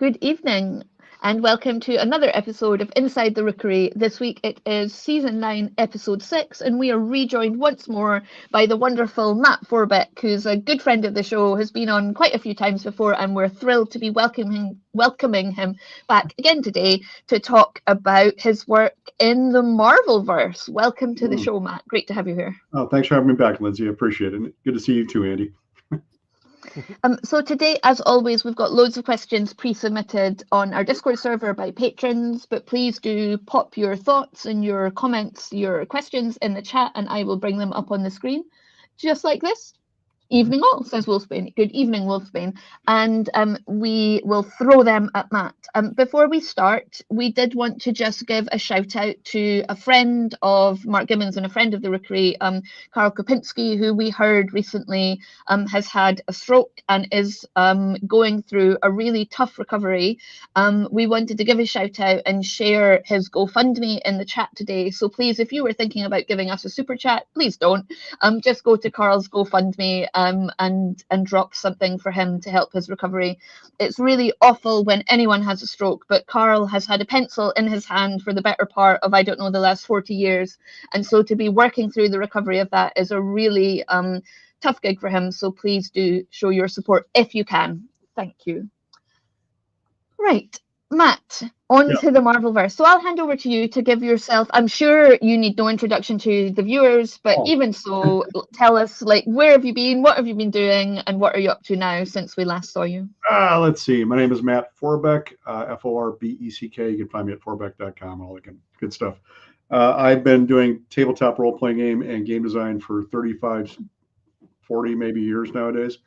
Good evening, and welcome to another episode of Inside the Rookery. This week it is Season 9, Episode 6, and we are rejoined once more by the wonderful Matt Forbeck, who's a good friend of the show, has been on quite a few times before, and we're thrilled to be welcoming him back again today to talk about his work in the Marvelverse. Welcome to the show, Matt. Great to have you here. Oh, thanks for having me back, Lindsay. I appreciate it. Good to see you too, Andy. So today, as always, we've got loads of questions pre-submitted on our Discord server by patrons, but please do pop your thoughts and your comments, your questions in the chat, and I will bring them up on the screen, just like this. Evening all, says Wolfsbane. Good evening, Wolfsbane. And we will throw them at Matt. Before we start, we did want to just give a shout out to a friend of Mark Gibbons and a friend of the Rookery, Karl Kopinski, who we heard recently has had a stroke and is going through a really tough recovery. We wanted to give a shout out and share his GoFundMe in the chat today. So please, if you were thinking about giving us a super chat, please don't. Just go to Karl's GoFundMe and drop something for him to help his recovery. It's really awful when anyone has a stroke, but Karl has had a pencil in his hand for the better part of, I don't know, the last 40 years. And so to be working through the recovery of that is a really tough gig for him. So please do show your support if you can. Thank you. Right. Matt, on to the Marvelverse. So I'll hand over to you to give yourself, I'm sure you need no introduction to the viewers, but even so, tell us, like, where have you been, what have you been doing, and what are you up to now since we last saw you? Let's see. My name is Matt Forbeck, Forbeck. You can find me at forbeck.com, all that good stuff. I've been doing tabletop role-playing game and game design for 35, 40 maybe years nowadays.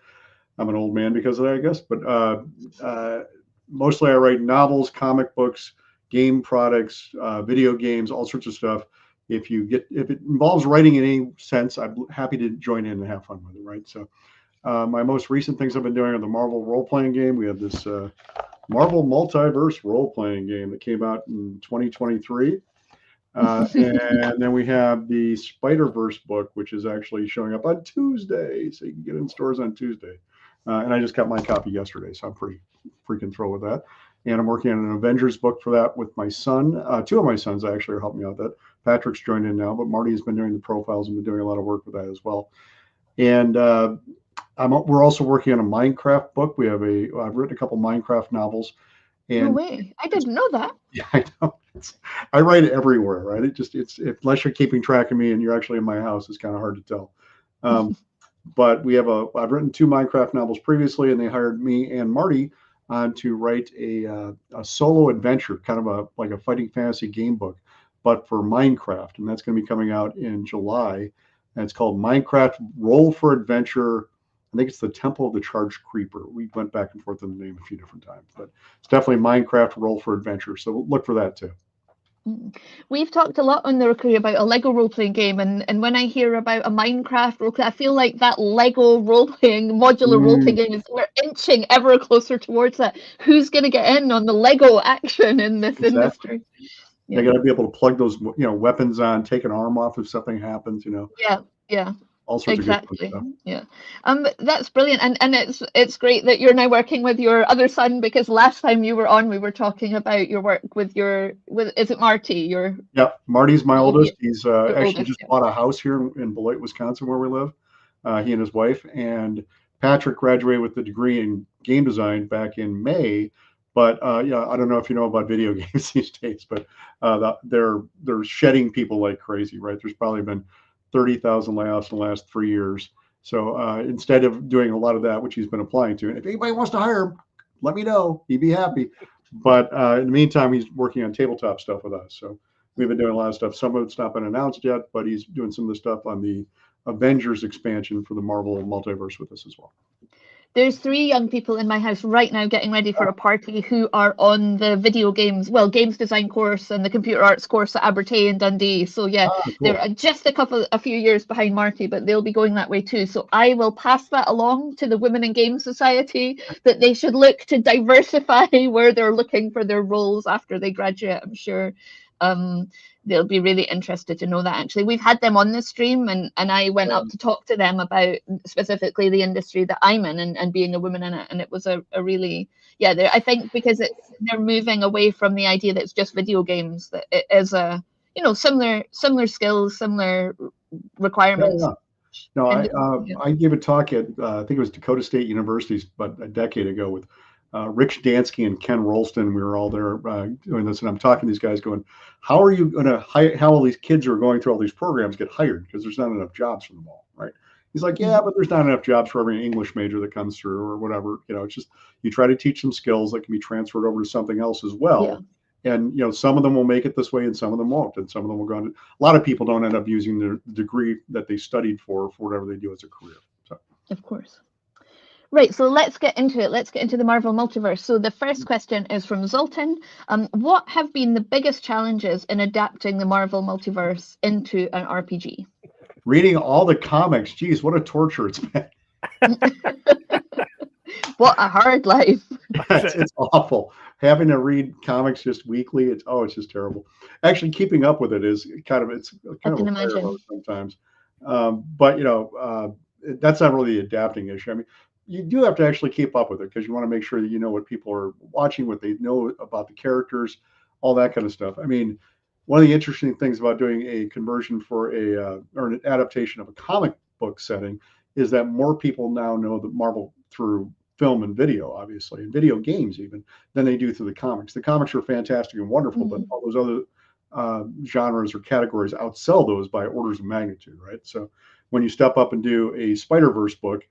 I'm an old man because of that, I guess, but mostly I write novels, comic books, game products, video games, all sorts of stuff. If it involves writing in any sense, I'm happy to join in and have fun with it, right? So my most recent things I've been doing are the Marvel role-playing game. We have this Marvel Multiverse role-playing game that came out in 2023. And then we have the Spider-Verse book, which is actually showing up on Tuesday. So you can get it in stores on Tuesday. And I just got my copy yesterday, so I'm pretty freaking thrilled with that. And I'm working on an Avengers book for that with my son. Two of my sons actually are helping me out with that. Patrick's joined in now, but Marty has been doing the profiles and been doing a lot of work with that as well. And we're also working on a Minecraft book. I've written a couple Minecraft novels. And no way! I didn't know that. Yeah, I know. I write it everywhere, right? It's unless you're keeping track of me and you're actually in my house, it's kind of hard to tell. But I've written 2 Minecraft novels previously, and they hired me and Marty to write a solo adventure, kind of like a fighting fantasy game book, but for Minecraft. And that's going to be coming out in July. And it's called Minecraft Roll for Adventure. I think it's the Temple of the Charged Creeper. We went back and forth on the name a few different times, but it's definitely Minecraft Roll for Adventure. So look for that too. We've talked a lot on the Rookery about a Lego role-playing game, and when I hear about a Minecraft role-play, I feel like that Lego role-playing, modular role-playing game we're inching ever closer towards that. Who's going to get in on the Lego action in this industry? Yeah. They got to be able to plug those, weapons on, take an arm off if something happens, Yeah. All sorts exactly. of good stuff. Yeah. That's brilliant. And it's great that you're now working with your other son, because last time you were on, we were talking about your work with is it Marty? Marty's my oldest. He's actually just bought a house here in Beloit, Wisconsin, where we live. He and his wife. And Patrick graduated with the degree in game design back in May. But I don't know if you know about video games these days, but they're shedding people like crazy, right? There's probably been 30,000 layoffs in the last 3 years. So instead of doing a lot of that, which he's been applying to, and if anybody wants to hire him, let me know. He'd be happy. But in the meantime, he's working on tabletop stuff with us. So we've been doing a lot of stuff. Some of it's not been announced yet, but he's doing some of the stuff on the Avengers expansion for the Marvel Multiverse with us as well. There's 3 young people in my house right now getting ready for a party who are on the games design course and the computer arts course at Abertay and Dundee. So cool. They're just a few years behind Marty, but they'll be going that way too. So I will pass that along to the Women in Games Society, that they should look to diversify where they're looking for their roles after they graduate. I'm sure they'll be really interested to know that. Actually, we've had them on the stream, and I went up to talk to them about specifically the industry that I'm in, and being a woman in it, and it was a really, yeah, I think because they're moving away from the idea that it's just video games, that it is a, you know, similar skills, similar requirements. Yeah. No, I gave a talk at I think it was Dakota State University, but a decade ago, with Rich Dansky and Ken Rolston. We were all there doing this, and I'm talking to these guys, going, "How are you going to how all these kids who are going through all these programs get hired? Because there's not enough jobs for them all, right?" He's like, "Yeah, but there's not enough jobs for every English major that comes through, or whatever. You know, it's just you try to teach them skills that can be transferred over to something else as well." Yeah. And you know, some of them will make it this way, and some of them won't, and some of them will go on. A lot of people don't end up using their degree that they studied for whatever they do as a career. So. Of course. Right, so let's get into it. Let's get into the Marvel multiverse. So the first question is from Zoltan. What have been the biggest challenges in adapting the Marvel multiverse into an RPG? Reading all the comics. Geez, what a torture it's been. What a hard life. It's awful. Having to read comics just weekly, it's just terrible. Actually, keeping up with it is kind of a fire hose sometimes. But you know, that's not really the adapting issue. I mean, you do have to actually keep up with it, because you want to make sure that you know what people are watching, what they know about the characters, all that kind of stuff. I mean, one of the interesting things about doing a conversion for or an adaptation of a comic book setting is that more people now know the Marvel through film and video, obviously, and video games even, than they do through the comics. The comics are fantastic and wonderful, but all those other genres or categories outsell those by orders of magnitude, right? So when you step up and do a Spider-Verse book,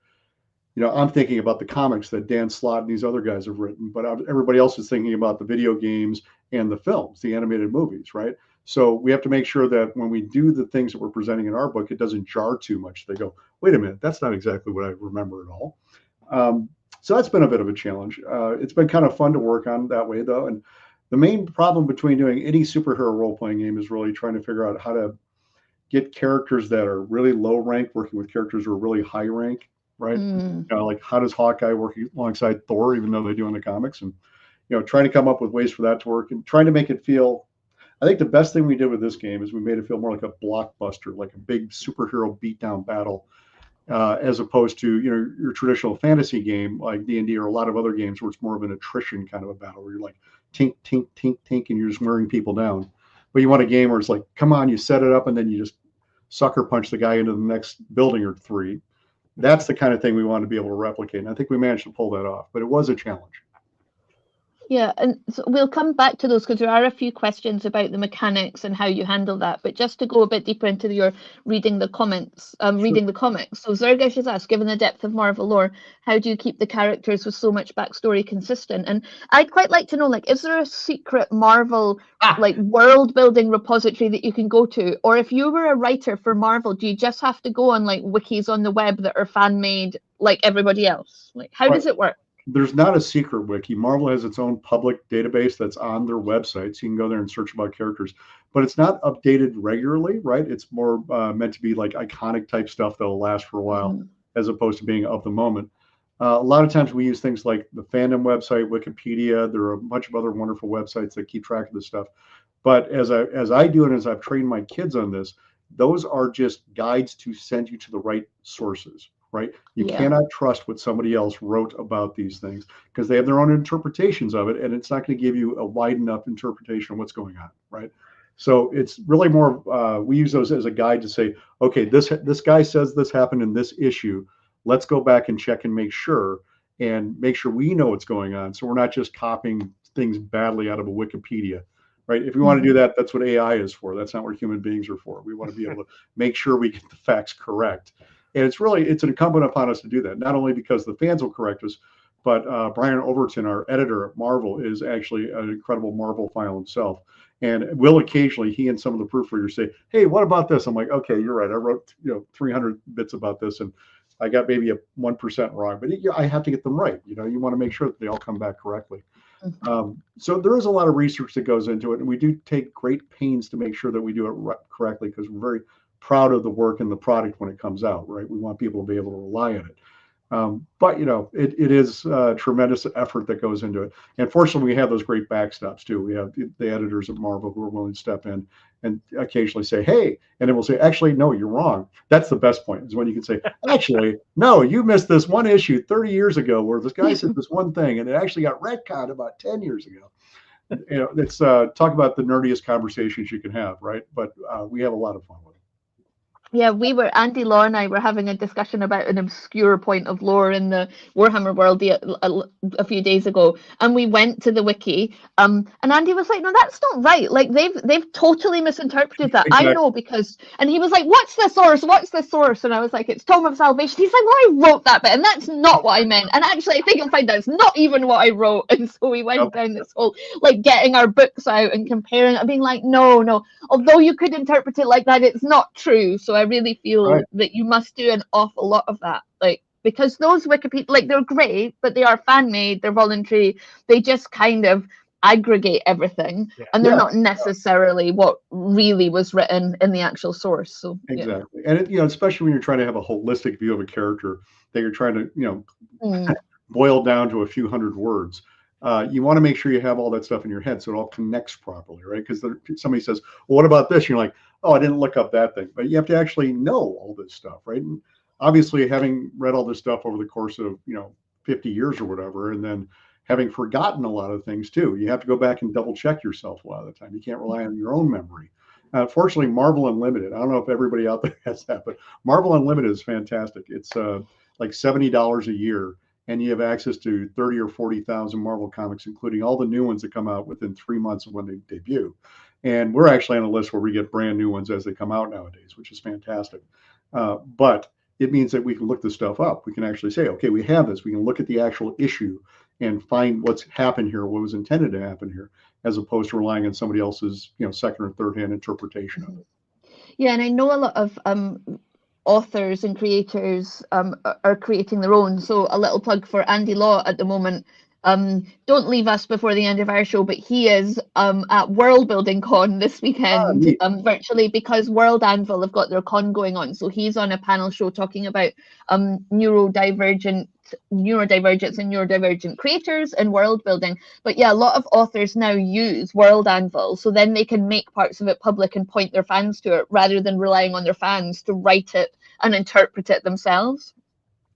you know, I'm thinking about the comics that Dan Slott and these other guys have written, but everybody else is thinking about the video games and the films, the animated movies, right? So we have to make sure that when we do the things that we're presenting in our book, it doesn't jar too much. They go, wait a minute, that's not exactly what I remember at all. So that's been a bit of a challenge. It's been kind of fun to work on that way, though. And the main problem between doing any superhero role-playing game is really trying to figure out how to get characters that are really low rank working with characters who are really high rank, right? You know, like how does Hawkeye work alongside Thor, even though they do in the comics? And, you know, trying to come up with ways for that to work and trying to make it feel, I think the best thing we did with this game is we made it feel more like a blockbuster, like a big superhero beatdown battle. As opposed to, you know, your traditional fantasy game like D&D or a lot of other games where it's more of an attrition kind of a battle where you're like tink, tink, tink, tink, and you're just wearing people down. But you want a game where it's like, come on, you set it up and then you just sucker punch the guy into the next building or three. That's the kind of thing we want to be able to replicate. And I think we managed to pull that off, but it was a challenge. Yeah, and so we'll come back to those because there are a few questions about the mechanics and how you handle that. But just to go a bit deeper into your reading the comments, reading the comics. So Zergish has asked, given the depth of Marvel lore, how do you keep the characters with so much backstory consistent? And I'd quite like to know, like, is there a secret Marvel like world building repository that you can go to? Or if you were a writer for Marvel, do you just have to go on like wikis on the web that are fan made like everybody else? Like, how does it work? There's not a secret wiki. Marvel has its own public database that's on their website, so you can go there and search about characters. But it's not updated regularly, right? It's more meant to be like iconic type stuff that'll last for a while, as opposed to being of the moment. A lot of times we use things like the fandom website, Wikipedia. There are a bunch of other wonderful websites that keep track of this stuff. But as I do it, as I've trained my kids on this, those are just guides to send you to the right sources. Right? You cannot trust what somebody else wrote about these things because they have their own interpretations of it, and it's not going to give you a wide enough interpretation of what's going on, right? So it's really more, we use those as a guide to say, okay, this guy says this happened in this issue. Let's go back and check and make sure we know what's going on. So we're not just copying things badly out of a Wikipedia, right? If we want to do that, that's what AI is for. That's not what human beings are for. We want to be able to make sure we get the facts correct. And it's incumbent upon us to do that, not only because the fans will correct us, but Brian Overton, our editor at Marvel, is actually an incredible Marvel file himself. And will occasionally, he and some of the proofreaders say, hey, what about this? I'm like, okay, you're right. I wrote 300 bits about this, and I got maybe a 1% wrong, but I have to get them right. You want to make sure that they all come back correctly. So there is a lot of research that goes into it, and we do take great pains to make sure that we do it correctly because we're very proud of the work and the product when it comes out, right? We want people to be able to rely on it. But it is tremendous effort that goes into it. And fortunately, we have those great backstops too. We have the editors at Marvel who are willing to step in and occasionally say, "Hey," and then we'll say, "Actually, no, you're wrong." That's the best point, is when you can say, "Actually, no, you missed this one issue 30 years ago where this guy said this one thing, and it actually got retconned about 10 years ago." It's talk about the nerdiest conversations you can have, right? But we have a lot of fun with it. Yeah, Andy Law and I were having a discussion about an obscure point of lore in the Warhammer world a few days ago, and we went to the wiki, and Andy was like, "No, that's not right. Like they've totally misinterpreted that. Exactly. I know because," and he was like, "What's the source? What's the source?" And I was like, "It's Tome of Salvation." He's like, "Well, I wrote that bit, and that's not what I meant. And actually, I think you'll find that's not even what I wrote." And so we went down this whole like getting our books out and comparing it, and being like, "No. Although you could interpret it like that, it's not true." So I really feel that you must do an awful lot of that, like, because those Wikipedia, like, they're great, but they are fan made, they're voluntary, they just kind of aggregate everything, and they're not necessarily what really was written in the actual source. So exactly, and especially when you're trying to have a holistic view of a character that you're trying to boil down to a few hundred words. You want to make sure you have all that stuff in your head so it all connects properly, right? Because somebody says, "Well, what about this?" And you're like, "Oh, I didn't look up that thing." But you have to actually know all this stuff, right? And obviously, having read all this stuff over the course of 50 years or whatever, and then having forgotten a lot of things too, you have to go back and double check yourself a lot of the time. You can't rely on your own memory. Fortunately, Marvel Unlimited, I don't know if everybody out there has that, but Marvel Unlimited is fantastic. It's like $70 a year, and you have access to 30 or 40,000 Marvel comics, including all the new ones that come out within 3 months of when they debut. And we're actually on a list where we get brand new ones as they come out nowadays, which is fantastic. But it means that we can look this stuff up. We can actually say, okay, we have this. We can look at the actual issue and find what's happened here, what was intended to happen here, as opposed to relying on somebody else's, second or third hand interpretation of it. Yeah, and I know a lot of authors and creators are creating their own. So a little plug for Andy Law at the moment. Don't leave us before the end of our show, but he is at World Building Con this weekend, virtually, because World Anvil have got their con going on. So he's on a panel show talking about neurodivergence and neurodivergent creators and world building. But yeah, a lot of authors now use World Anvil, so then they can make parts of it public and point their fans to it, rather than relying on their fans to write it and interpret it themselves,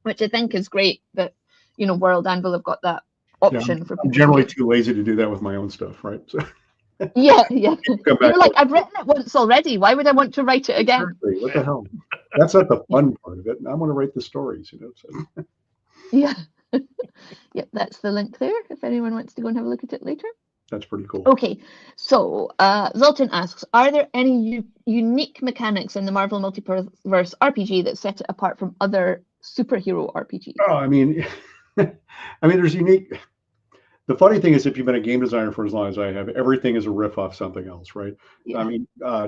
which I think is great that World Anvil have got that option for people. I'm generally too lazy to do that with my own stuff, right? So yeah. You're like, I've written it once already. Why would I want to write it again? Exactly. What the hell? That's not the fun part of it. I want to write the stories, So. Yeah. Yep, that's the link there if anyone wants to go and have a look at it later. That's pretty cool. Okay, so Zoltan asks, are there any unique mechanics in the Marvel Multiverse RPG that set it apart from other superhero RPGs? Oh, I mean, there's unique. The funny thing is, if you've been a game designer for as long as I have, everything is a riff off something else, right? Yeah. I mean,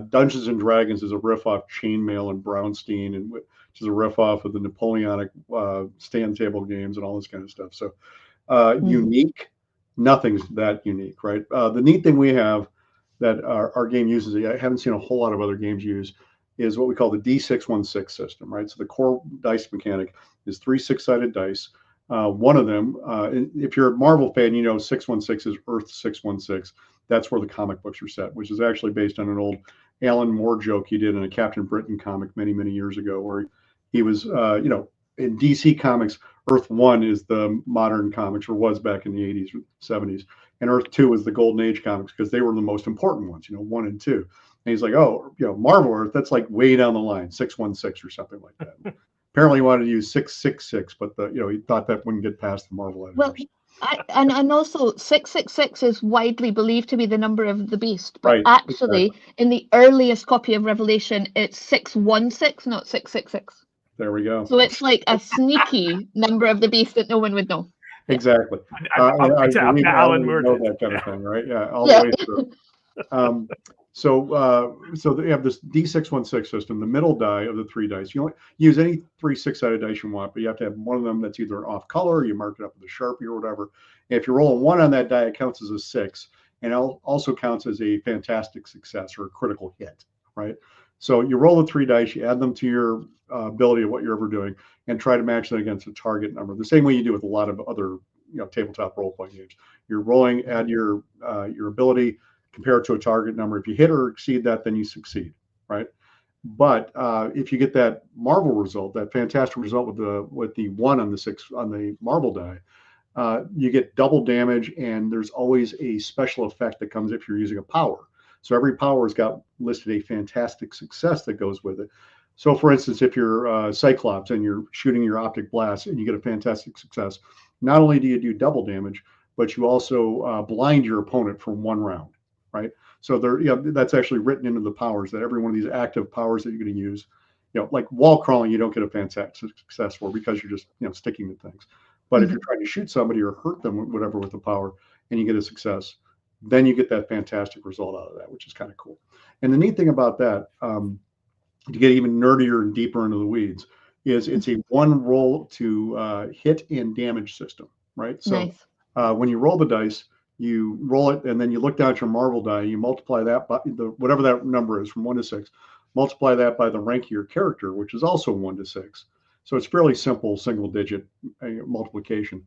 Dungeons and Dragons is a riff off Chainmail and Brownstein, and which is a riff off of the Napoleonic stand table games and all this kind of stuff. So unique, nothing's that unique, right? The neat thing we have that our game uses, I haven't seen a whole lot of other games use, is what we call the D616 system, right? So the core dice mechanic is 3 6-sided dice. One of them, if you're a Marvel fan, 616 is Earth 616. That's where the comic books are set, which is actually based on an old Alan Moore joke he did in a Captain Britain comic many, many years ago, where he was, in DC Comics, Earth 1 is the modern comics, or was back in the 80s, 70s. And Earth 2 is the Golden Age comics, because they were the most important ones, 1 and 2. And he's like, oh, Marvel Earth, that's like way down the line, 616 or something like that. Apparently, he wanted to use 666, but he thought that wouldn't get past the Marvel editors. Well, and also 666 is widely believed to be the number of the beast, but actually, in the earliest copy of Revelation, it's 616, not 666. There we go. So it's like a sneaky number of the beast that no one would know. Exactly. I believe Alan Moore know that kind of thing, right? Yeah, all the way through. So they have this D616 system. The middle die of the 3 dice, you use any 3 6-sided dice you want, but you have to have one of them that's either an off color, or you mark it up with a Sharpie or whatever. And if you roll a 1 on that die, it counts as a 6, and it also counts as a fantastic success or a critical hit, right? So you roll the 3 dice, you add them to your ability of what you're ever doing, and try to match that against a target number. The same way you do with a lot of other tabletop role-playing games. You're rolling, add your ability, compare it to a target number. If you hit or exceed that, then you succeed, right? But if you get that Marvel result, that fantastic result with the 1 on the 6 on the Marvel die, you get double damage, and there's always a special effect that comes if you're using a power. So every power has got listed a fantastic success that goes with it. So for instance, if you're Cyclops and you're shooting your optic blast and you get a fantastic success, not only do you do double damage, but you also blind your opponent for 1 round, right? So that's actually written into the powers, that every one of these active powers that you're going to use, like wall crawling, you don't get a fantastic success for because you're just sticking to things. But if you're trying to shoot somebody or hurt them, whatever, with the power, and you get a success, then you get that fantastic result out of that, which is kind of cool. And the neat thing about that, to get even nerdier and deeper into the weeds, is it's a 1 roll to hit and damage system, right? So Nice. When you roll the dice, you roll it, and then you look down at your Marvel die, you multiply that by whatever that number is from 1 to 6, multiply that by the rank of your character, which is also 1 to 6. So it's fairly simple single-digit multiplication.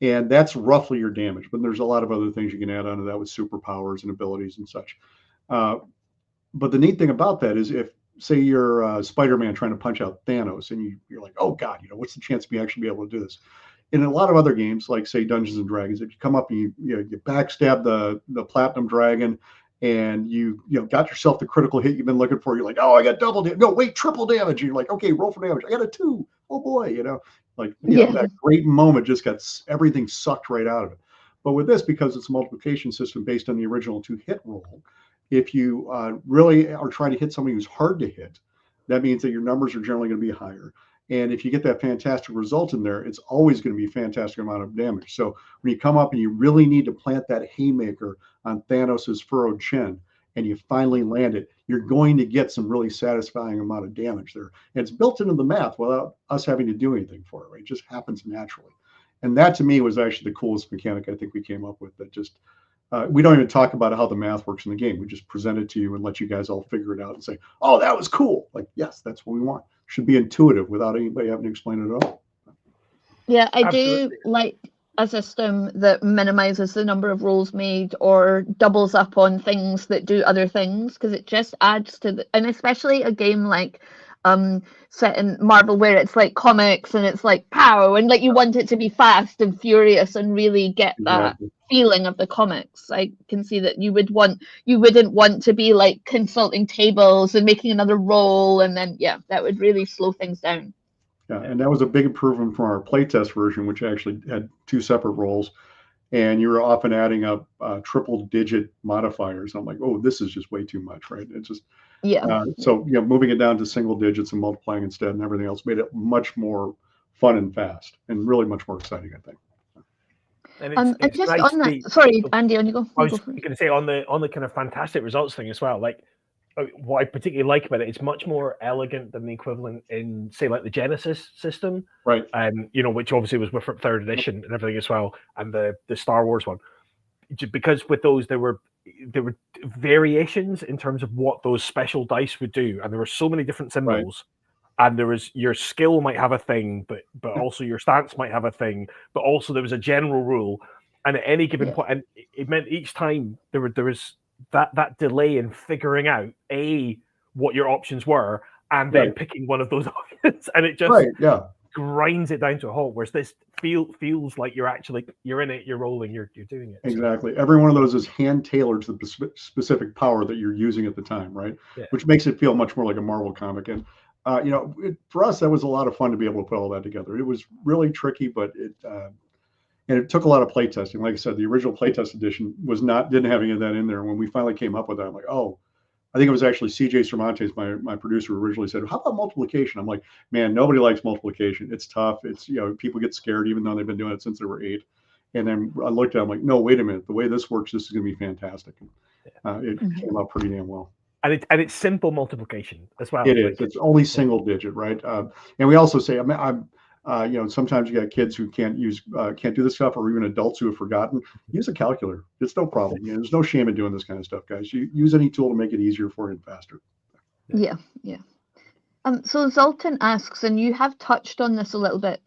And that's roughly your damage, but there's a lot of other things you can add onto that with superpowers and abilities and such. But the neat thing about that is, if, say, you're Spider-Man trying to punch out Thanos, and you're like, oh God, what's the chance of me actually be able to do this? In a lot of other games, like say Dungeons and Dragons, if you come up and you backstab the Platinum Dragon, and you got yourself the critical hit you've been looking for, you're like, oh, I got double damage. No, wait, triple damage. And you're like, okay, roll for damage. I got a 2. Oh boy, that great moment just got everything sucked right out of it. But with this, because it's a multiplication system based on the original 2-hit roll, if you really are trying to hit somebody who's hard to hit, that means that your numbers are generally going to be higher. And if you get that fantastic result in there, it's always going to be a fantastic amount of damage. So when you come up and you really need to plant that haymaker on Thanos's furrowed chin, and you finally land it, you're going to get some really satisfying amount of damage there. And it's built into the math without us having to do anything for it, right? It just happens naturally. And that, to me, was actually the coolest mechanic I think we came up with. That just we don't even talk about how the math works in the game. We just present it to you and let you guys all figure it out and say, oh, that was cool. Like, yes, that's what we want. Should be intuitive without anybody having to explain it at all. Yeah, I Absolutely. do like a system that minimizes the number of rolls made or doubles up on things that do other things, because it just adds to and especially a game like set in Marvel, where it's like comics and it's like pow, and like you want it to be fast and furious and really get that feeling of the comics. I can see that you wouldn't want to be like consulting tables and making another roll, and then that would really slow things down. Yeah, and that was a big improvement from our playtest version, which actually had 2 separate rolls, and you were often adding up triple-digit modifiers. I'm like, oh, this is just way too much, right? It's just so moving it down to single digits and multiplying instead, and everything else made it much more fun and fast, and really much more exciting, I think. And it's just nice on that, sorry, Andy, on you go. I was going to say on the kind of fantastic results thing as well. Like, what I particularly like about it, it's much more elegant than the equivalent in, say, like the Genesis system, right? Which obviously was with 3rd edition and everything as well, and the Star Wars one. Because with those, there were variations in terms of what those special dice would do, and there were so many different symbols. Right. And there was your skill might have a thing, but also your stance might have a thing, but also there was a general rule, and at any given point, and it meant each time there was that delay in figuring out what your options were, and then picking one of those options, and it just grinds it down to a halt. Whereas this feels like you're in it, you're rolling, you're doing it. Exactly. Every one of those is hand tailored to the specific power that you're using at the time, right? Yeah. Which makes it feel much more like a Marvel comic. And for us, that was a lot of fun to be able to put all that together. It was really tricky, but it took a lot of play testing. Like I said, the original playtest edition didn't have any of that in there. When we finally came up with that, I'm like, oh, I think it was actually CJ Cervantes, my producer, originally said, how about multiplication? I'm like, man, nobody likes multiplication. It's tough. It's, people get scared even though they've been doing it since they were 8. And then I looked at it, I'm like, no, wait a minute. The way this works, this is going to be fantastic. It came out pretty damn well. And it's simple multiplication as well. It is. It's only single digit, right? And we also say, sometimes you got kids who can't do this stuff, or even adults who have forgotten. Use a calculator. It's no problem. There's no shame in doing this kind of stuff, guys. You use any tool to make it easier for you and faster. Yeah, yeah. So Zoltan asks, and you have touched on this a little bit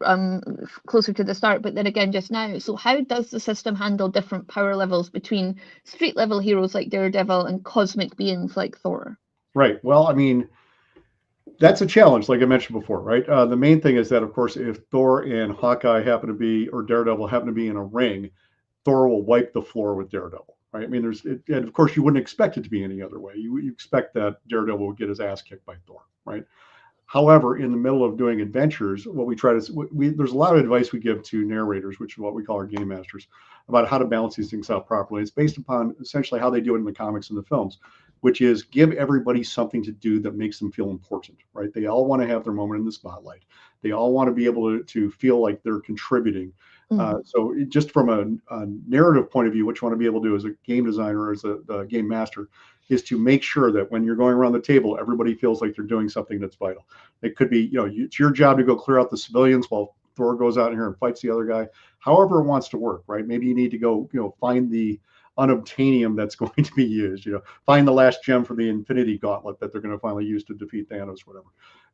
closer to the start, but then again just now. So how does the system handle different power levels between street level heroes like Daredevil and cosmic beings like Thor? Right. Well, I mean, that's a challenge, like I mentioned before, right? The main thing is that, of course, if Thor and Hawkeye happen to be, or Daredevil happen to be in a ring, Thor will wipe the floor with Daredevil, right? I mean, and of course, you wouldn't expect it to be any other way. You expect that Daredevil will get his ass kicked by Thor, right? However, in the middle of doing adventures, what we try to there's a lot of advice we give to narrators, which is what we call our game masters, about how to balance these things out properly. It's based upon essentially how they do it in the comics and the films, which is give everybody something to do that makes them feel important, right? They all want to have their moment in the spotlight. They all want to be able to feel like they're contributing. So just from a narrative point of view, what you want to be able to do as a game designer, as a game master, is to make sure that when you're going around the table, everybody feels like they're doing something that's vital. It could be, it's your job to go clear out the civilians while Thor goes out here and fights the other guy, however it wants to work, right? Maybe you need to go, find the unobtainium that's going to be used, find the last gem for the Infinity Gauntlet that they're going to finally use to defeat Thanos, whatever,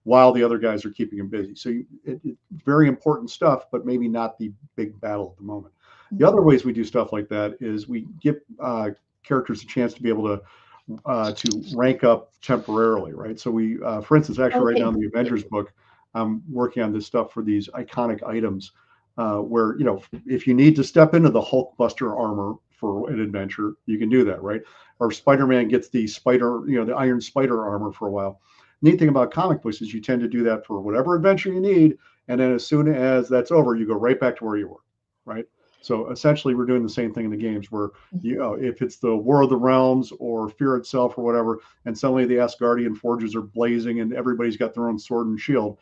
while the other guys are keeping him busy. So it's very important stuff, but maybe not the big battle at the moment. The other ways we do stuff like that is we give characters a chance to be able to rank up temporarily, right? So we, for instance, actually right now in the Avengers book, I'm working on this stuff for these iconic items where, if you need to step into the Hulkbuster armor for an adventure, you can do that, right? Or Spider-Man gets the the Iron Spider armor for a while. Neat thing about comic books is you tend to do that for whatever adventure you need, and then as soon as that's over, you go right back to where you were, right? So essentially, we're doing the same thing in the games where, if it's the War of the Realms or Fear itself or whatever, and suddenly the Asgardian forges are blazing and everybody's got their own sword and shield,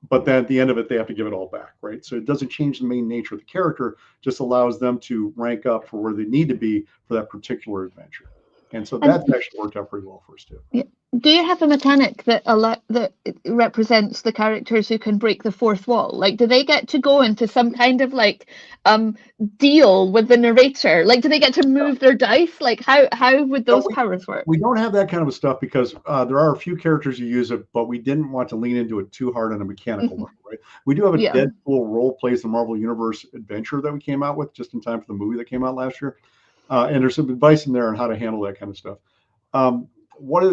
but then at the end of it, they have to give it all back, right? So it doesn't change the main nature of the character, just allows them to rank up for where they need to be for that particular adventure. And so that's actually worked out pretty well for us too. Yeah. Do you have a mechanic that represents the characters who can break the fourth wall? Like, do they get to go into some kind of deal with the narrator? Like, do they get to move their dice? Like, how would those powers work? We don't have that kind of stuff because there are a few characters who use it, but we didn't want to lean into it too hard on a mechanical level, right? We do have a Deadpool role plays the Marvel Universe adventure that we came out with just in time for the movie that came out last year. And there's some advice in there on how to handle that kind of stuff. One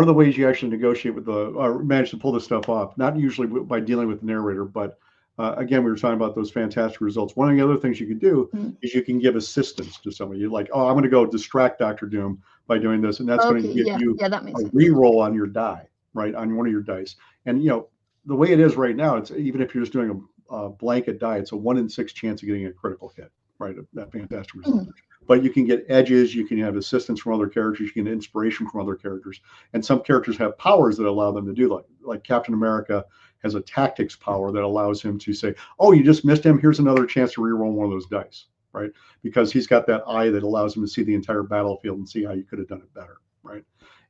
of the ways you actually negotiate with or manage to pull this stuff off, not usually by dealing with the narrator, but again, we were talking about those fantastic results. One of the other things you can do is you can give assistance to somebody. You're like, I'm going to go distract Dr. Doom by doing this, and that's going to give you a re-roll on your die, right, on one of your dice. And the way it is right now, it's even if you're just doing a blanket die, it's a 1 in 6 chance of getting a critical hit, right? That fantastic result. But you can get edges, you can have assistance from other characters, you can get inspiration from other characters. And some characters have powers that allow them to do like Captain America has a tactics power that allows him to say, you just missed him, here's another chance to reroll one of those dice, right? Because he's got that eye that allows him to see the entire battlefield and see how you could have done it better, right?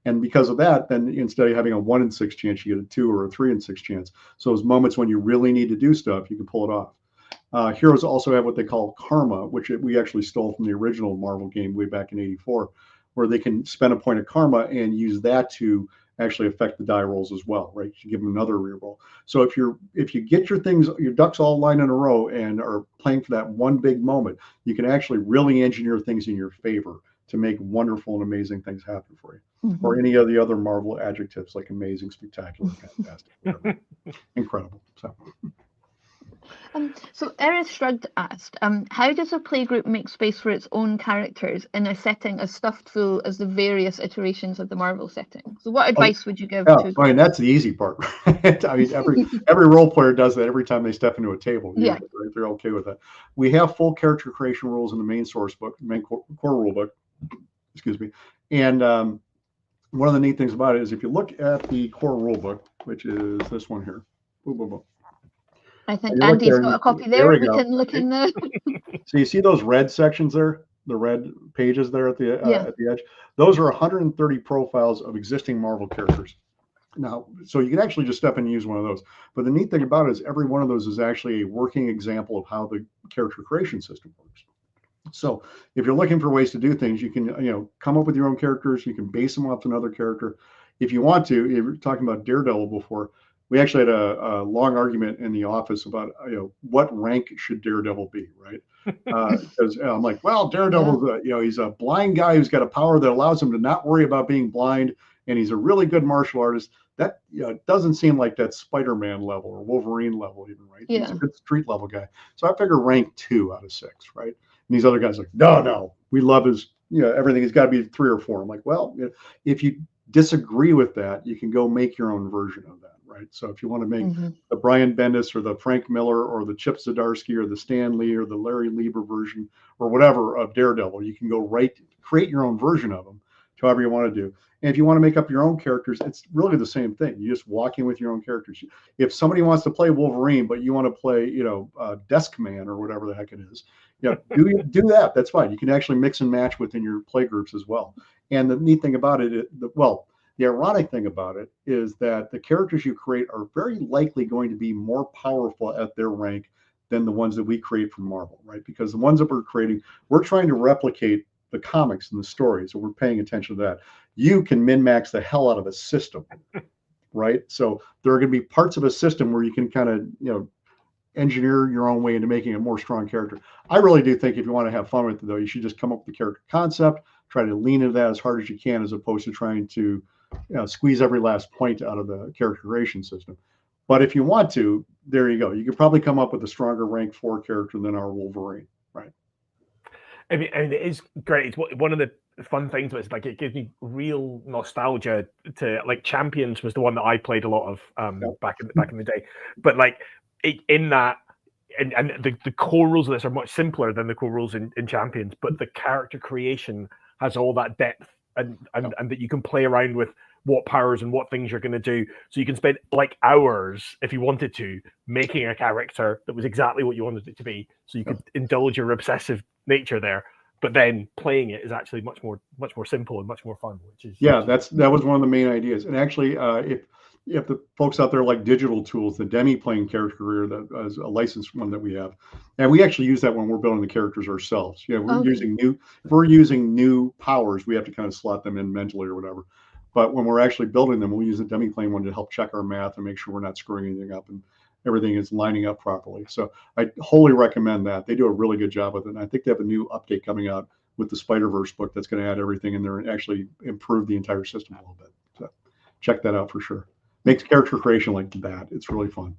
And because of that, then instead of having a 1 in 6 chance, you get a 2 or a 3 in 6 chance. So those moments when you really need to do stuff, you can pull it off. Heroes also have what they call karma, which we actually stole from the original Marvel game way back in '84, where they can spend a point of karma and use that to actually affect the die rolls as well, right? You give them another reroll. So if you get your ducks all lined in a row and are playing for that one big moment, you can actually really engineer things in your favor to make wonderful and amazing things happen for you. Or any of the other Marvel adjectives like amazing, spectacular, fantastic, incredible. So Eris Shrugged asked, how does a playgroup make space for its own characters in a setting as stuffed full as the various iterations of the Marvel setting? So what advice would you give to? I mean, that's the easy part. I mean, every role player does that every time they step into a table. Right? They're okay with that. We have full character creation rules in the main source book, main core rule book. Excuse me. And one of the neat things about it is if you look at the core rule book, which is this one here. Boom, boom, boom. I think Andy's got a copy there. We can look in the. So you see those red sections there, the red pages there at the edge. Those are 130 profiles of existing Marvel characters. Now, so you can actually just step in and use one of those. But the neat thing about it is every one of those is actually a working example of how the character creation system works. So if you're looking for ways to do things, you can, come up with your own characters. You can base them off another character. If you want to, if you're talking about Daredevil before, we actually had a long argument in the office about, what rank should Daredevil be, right? Because I'm like, well, Daredevil's, he's a blind guy who's got a power that allows him to not worry about being blind. And he's a really good martial artist. That doesn't seem like that Spider-Man level or Wolverine level even, right? Yeah. He's a good street level guy. So I figure rank 2 out of 6, right? And these other guys are like, no, we love his, everything. He's got to be 3 or 4. I'm like, well, if you disagree with that, you can go make your own version of that, right? So if you want to make the Brian Bendis or the Frank Miller or the Chip Zdarsky or the Stan Lee or the Larry Lieber version or whatever of Daredevil, you can go create your own version of them, however you want to do. And if you want to make up your own characters, it's really the same thing. You just walk in with your own characters. If somebody wants to play Wolverine, but you want to play, Desk Man or whatever the heck it is, do that. That's fine. You can actually mix and match within your play groups as well. And the neat thing about it, the ironic thing about it is that the characters you create are very likely going to be more powerful at their rank than the ones that we create from Marvel, right? Because the ones that we're creating, we're trying to replicate the comics and the stories, so we're paying attention to that. You can min-max the hell out of a system, right? So there are going to be parts of a system where you can kind of, engineer your own way into making a more strong character. I really do think if you want to have fun with it, though, you should just come up with the character concept, try to lean into that as hard as you can, as opposed to trying to squeeze every last point out of the character creation system. But if you want to, there you go. You could probably come up with a stronger rank 4 character than our Wolverine, right? I mean, it is great. It's one of the fun things was like it gives me real nostalgia to like Champions was the one that I played a lot of back in the day. But like in that, and the core rules of this are much simpler than the core rules in Champions, but the character creation has all that depth and that you can play around with what powers and what things you're going to do. So you can spend like hours, if you wanted to, making a character that was exactly what you wanted it to be. So you could indulge your obsessive nature there, but then playing it is actually much more simple and much more fun. Which is that was one of the main ideas. And actually, if the folks out there like digital tools, the Demi playing character career, that is a licensed one that we have, and we actually use that when we're building the characters ourselves. We're using new powers. We have to kind of slot them in mentally or whatever. But when we're actually building them, we'll use the Demi plane one to help check our math and make sure we're not screwing anything up and everything is lining up properly. So I wholly recommend that. They do a really good job with it. And I think they have a new update coming out with the Spider-Verse book that's going to add everything in there and actually improve the entire system a little bit. So check that out for sure. Makes character creation like that. It's really fun.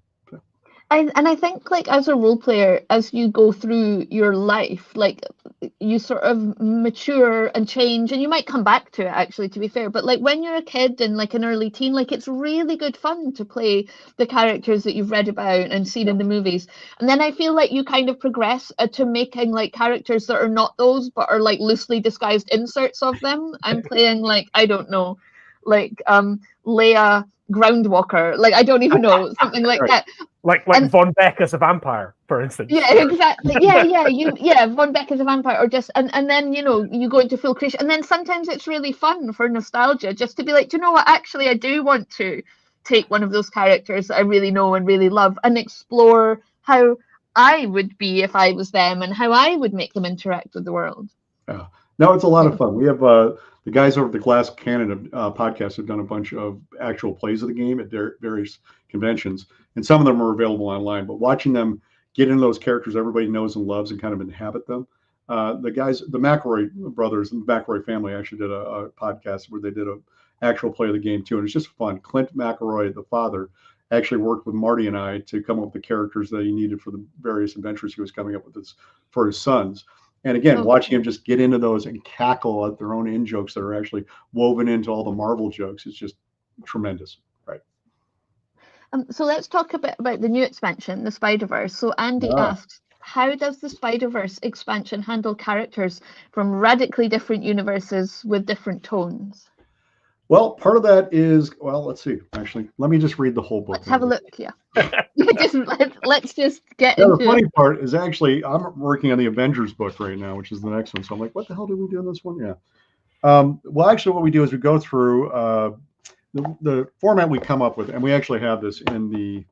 I think like as a role player, as you go through your life, like you sort of mature and change, and you might come back to it actually, to be fair. But like when you're a kid and like an early teen, like it's really good fun to play the characters that you've read about and seen in the movies. And then I feel like you kind of progress to making like characters that are not those, but are like loosely disguised inserts of them. I'm playing like, I don't know, like Leia Groundwalker, like I don't even know, something like that. Like Von Beck as a vampire, for instance. Yeah, exactly. Yeah, Von Beck as a vampire, or just and then you go into full creation, and then sometimes it's really fun for nostalgia just to be like, do you know what? Actually, I do want to take one of those characters that I really know and really love and explore how I would be if I was them and how I would make them interact with the world. Yeah. No, it's a lot of fun. We have the guys over at the Glass Cannon podcast have done a bunch of actual plays of the game at their various conventions, and some of them are available online. But watching them get into those characters everybody knows and loves and kind of inhabit them, the guys, the McElroy brothers and the McElroy family actually did a podcast where they did a actual play of the game too, and it's just fun. Clint McElroy, the father, actually worked with Marty and I to come up with the characters that he needed for the various adventures he was coming up with for his sons. And again, watching him just get into those and cackle at their own in-jokes that are actually woven into all the Marvel jokes is just tremendous, right? So let's talk a bit about the new expansion, the Spider-Verse. So Andy asks, how does the Spider-Verse expansion handle characters from radically different universes with different tones? Well, part of that is, let's see. Actually, let me just read the whole book. Let's have a look. Yeah. let's just get into it. The funny part is actually, I'm working on the Avengers book right now, which is the next one. So I'm like, what the hell did we do in this one? Yeah. Well, actually, what we do is we go through the format we come up with, and we actually have this in the,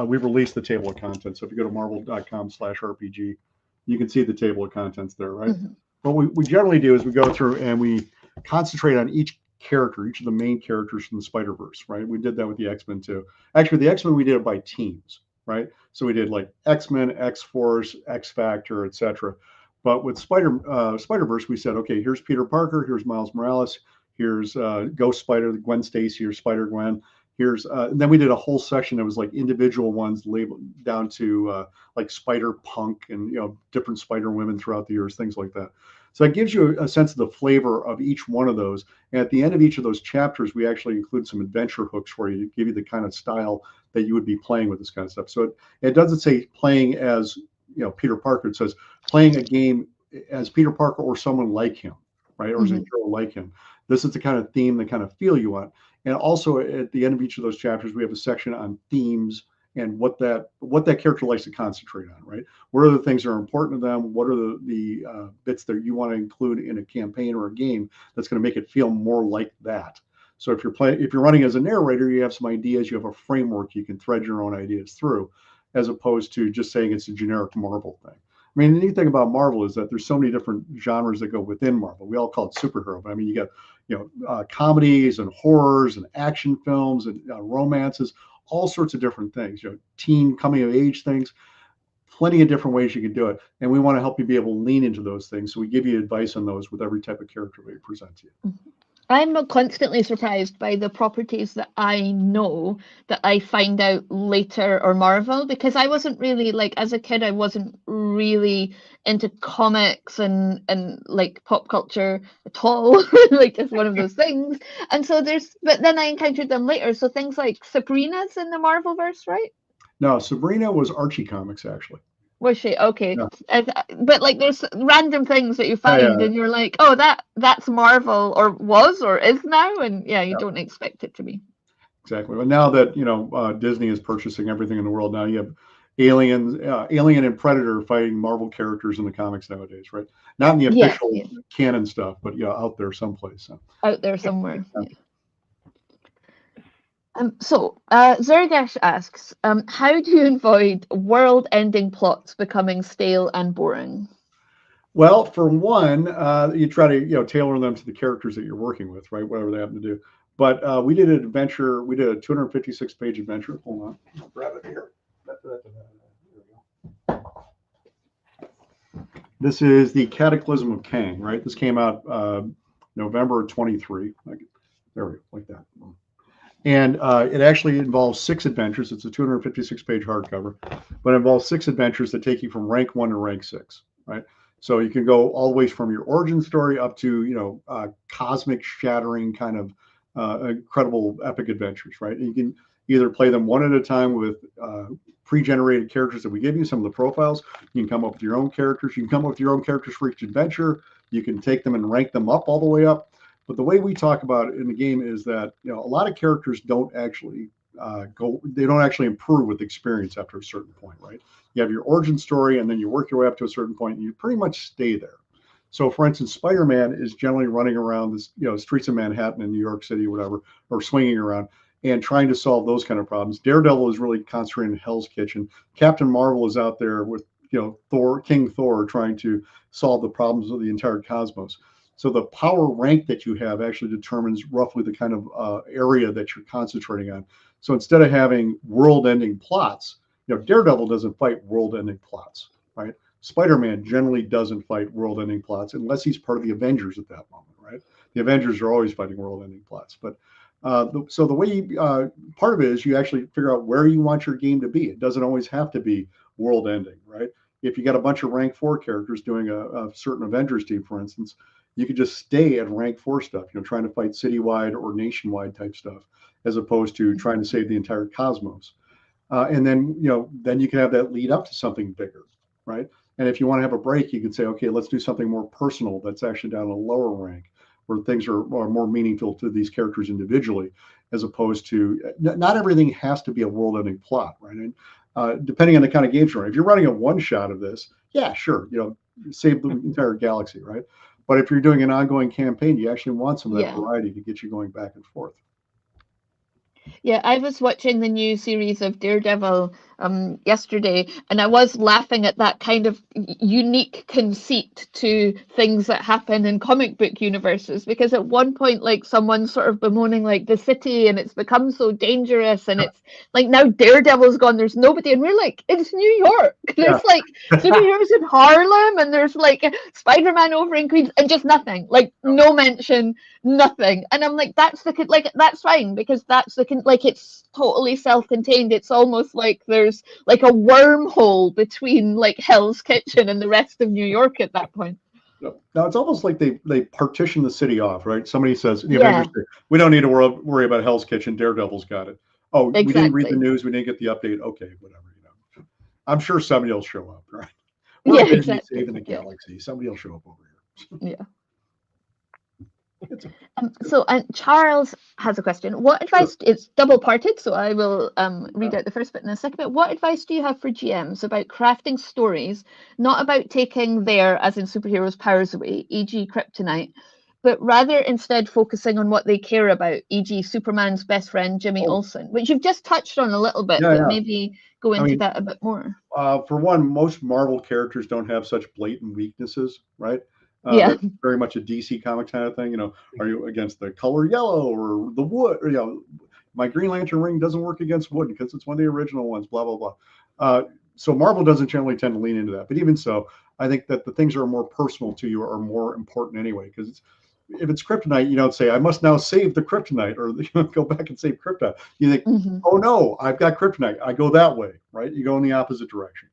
we've released the table of contents. So if you go to marvel.com/RPG, you can see the table of contents there, right? What we generally do is we go through and we concentrate on each character, each of the main characters from the Spider-Verse, right? We did that with the X-Men too. Actually, the X-Men, we did it by teams, right? So we did like X-Men, X-Force, X-Factor, etc. But with Spider-Verse, we said, okay, here's Peter Parker, here's Miles Morales, here's Ghost Spider, Gwen Stacy, or Spider-Gwen. Here's and then we did a whole section that was like individual ones labeled down to like Spider-Punk and different Spider-Women throughout the years, things like that. So it gives you a sense of the flavor of each one of those. And at the end of each of those chapters, we actually include some adventure hooks for you to give you the kind of style that you would be playing with this kind of stuff. So it doesn't say playing as Peter Parker. It says playing a game as Peter Parker or someone like him, right? Or as a hero like him. This is the kind of theme, the kind of feel you want. And also at the end of each of those chapters, we have a section on themes and what that character likes to concentrate on, right? What are the things that are important to them? What are the bits that you want to include in a campaign or a game that's going to make it feel more like that? So if you're running as a narrator, you have some ideas, you have a framework you can thread your own ideas through, as opposed to just saying it's a generic Marvel thing. I mean, the neat thing about Marvel is that there's so many different genres that go within Marvel. We all call it superhero, but I mean, you got comedies and horrors and action films and romances, all sorts of different things. Teen coming of age things, plenty of different ways you can do it. And we want to help you be able to lean into those things. So we give you advice on those with every type of character we present to you. I'm constantly surprised by the properties that I know that I find out later or Marvel, because I wasn't really, like, as a kid, I wasn't really into comics and like pop culture at all. Like, it's one of those things. And so but then I encountered them later. So things like Sabrina's in the Marvelverse, right? No, Sabrina was Archie Comics, actually. Was she? Okay. Yeah. But like, there's random things that you find and you're like, oh, that's Marvel, or was, or is now, and you don't expect it to be. Exactly. But now that Disney is purchasing everything in the world, now you have Alien and Predator fighting Marvel characters in the comics nowadays, right? Not in the official canon stuff, but out there someplace. So. Out there somewhere. Yeah. So Zergash asks, how do you avoid world-ending plots becoming stale and boring? Well, for one, you try to tailor them to the characters that you're working with, right? Whatever they happen to do. But we did an adventure. We did a 256-page adventure. Hold on, I'll grab it here. There we go. This is the Cataclysm of Kang, right? This came out November 23. There we go, like that. And it actually involves 6 adventures. It's a 256-page hardcover, but it involves 6 adventures that take you from rank 1 to rank 6, right? So you can go all the way from your origin story up to, cosmic shattering kind of incredible epic adventures, right? And you can either play them one at a time with pre-generated characters that we give you, some of the profiles. You can come up with your own characters. You can come up with your own characters for each adventure. You can take them and rank them up all the way up. But the way we talk about it in the game is that a lot of characters don't actually they don't actually improve with experience after a certain point, right? You have your origin story, and then you work your way up to a certain point, and you pretty much stay there. So, for instance, Spider-Man is generally running around this, streets of Manhattan in New York City, or whatever, or swinging around and trying to solve those kind of problems. Daredevil is really concentrating in Hell's Kitchen. Captain Marvel is out there with, King Thor, trying to solve the problems of the entire cosmos. So the power rank that you have actually determines roughly the kind of area that you're concentrating on. So instead of having world-ending plots, Daredevil doesn't fight world-ending plots, right? Spider-Man generally doesn't fight world-ending plots unless he's part of the Avengers at that moment, right? The Avengers are always fighting world-ending plots. But so the way part of it is you actually figure out where you want your game to be. It doesn't always have to be world-ending, right? If you got a bunch of rank 4 characters doing a certain Avengers team, for instance, you could just stay at rank 4 stuff, trying to fight citywide or nationwide type stuff, as opposed to trying to save the entire cosmos. And then, then you can have that lead up to something bigger, right? And if you want to have a break, you could say, okay, let's do something more personal that's actually down a lower rank, where things are more meaningful to these characters individually, as opposed to, not everything has to be a world-ending plot, right? And depending on the kind of games you're running, if you're running a one-shot of this, yeah, sure, save the entire galaxy, right? But if you're doing an ongoing campaign, you actually want some of that variety to get you going back and forth. Yeah, I was watching the new series of Daredevil yesterday, and I was laughing at that kind of unique conceit to things that happen in comic book universes, because at one point, like, someone's sort of bemoaning like the city and it's become so dangerous, and it's like now Daredevil's gone, there's nobody, and we're like, it's New York. There's like superheroes in Harlem, and there's like Spider-Man over in Queens, and just nothing, like no mention, nothing. And I'm like, that's that's fine, because that's like, it's totally self-contained. It's almost like there's like a wormhole between like Hell's Kitchen and the rest of New York at that point. Now it's almost like they partition the city off, right? Somebody says, the Avengers say, we don't need to worry about Hell's Kitchen. Daredevil's got it. Oh, exactly. We didn't read the news. We didn't get the update. Okay, whatever. I'm sure somebody will show up, right? We're busy saving the galaxy. Somebody will show up over here. Yeah. So Charles has a question. What advice, it's double parted, so I will read out the first bit in a second, but what advice do you have for GMs about crafting stories, not about taking their, as in superheroes, powers away, e.g. kryptonite, but rather instead focusing on what they care about, e.g. Superman's best friend, Jimmy Olsen, which you've just touched on a little bit, but maybe go into that a bit more. For one, most Marvel characters don't have such blatant weaknesses, right? That's very much a DC comic kind of thing. Are you against the color yellow or the wood? Or, my Green Lantern ring doesn't work against wood because it's one of the original ones, blah, blah, blah. So Marvel doesn't generally tend to lean into that. But even so, I think that the things that are more personal to you are more important anyway, because if it's kryptonite, you don't say, I must now save the kryptonite, or go back and save kryptonite. You think, oh no, I've got kryptonite. I go that way, right? You go in the opposite direction.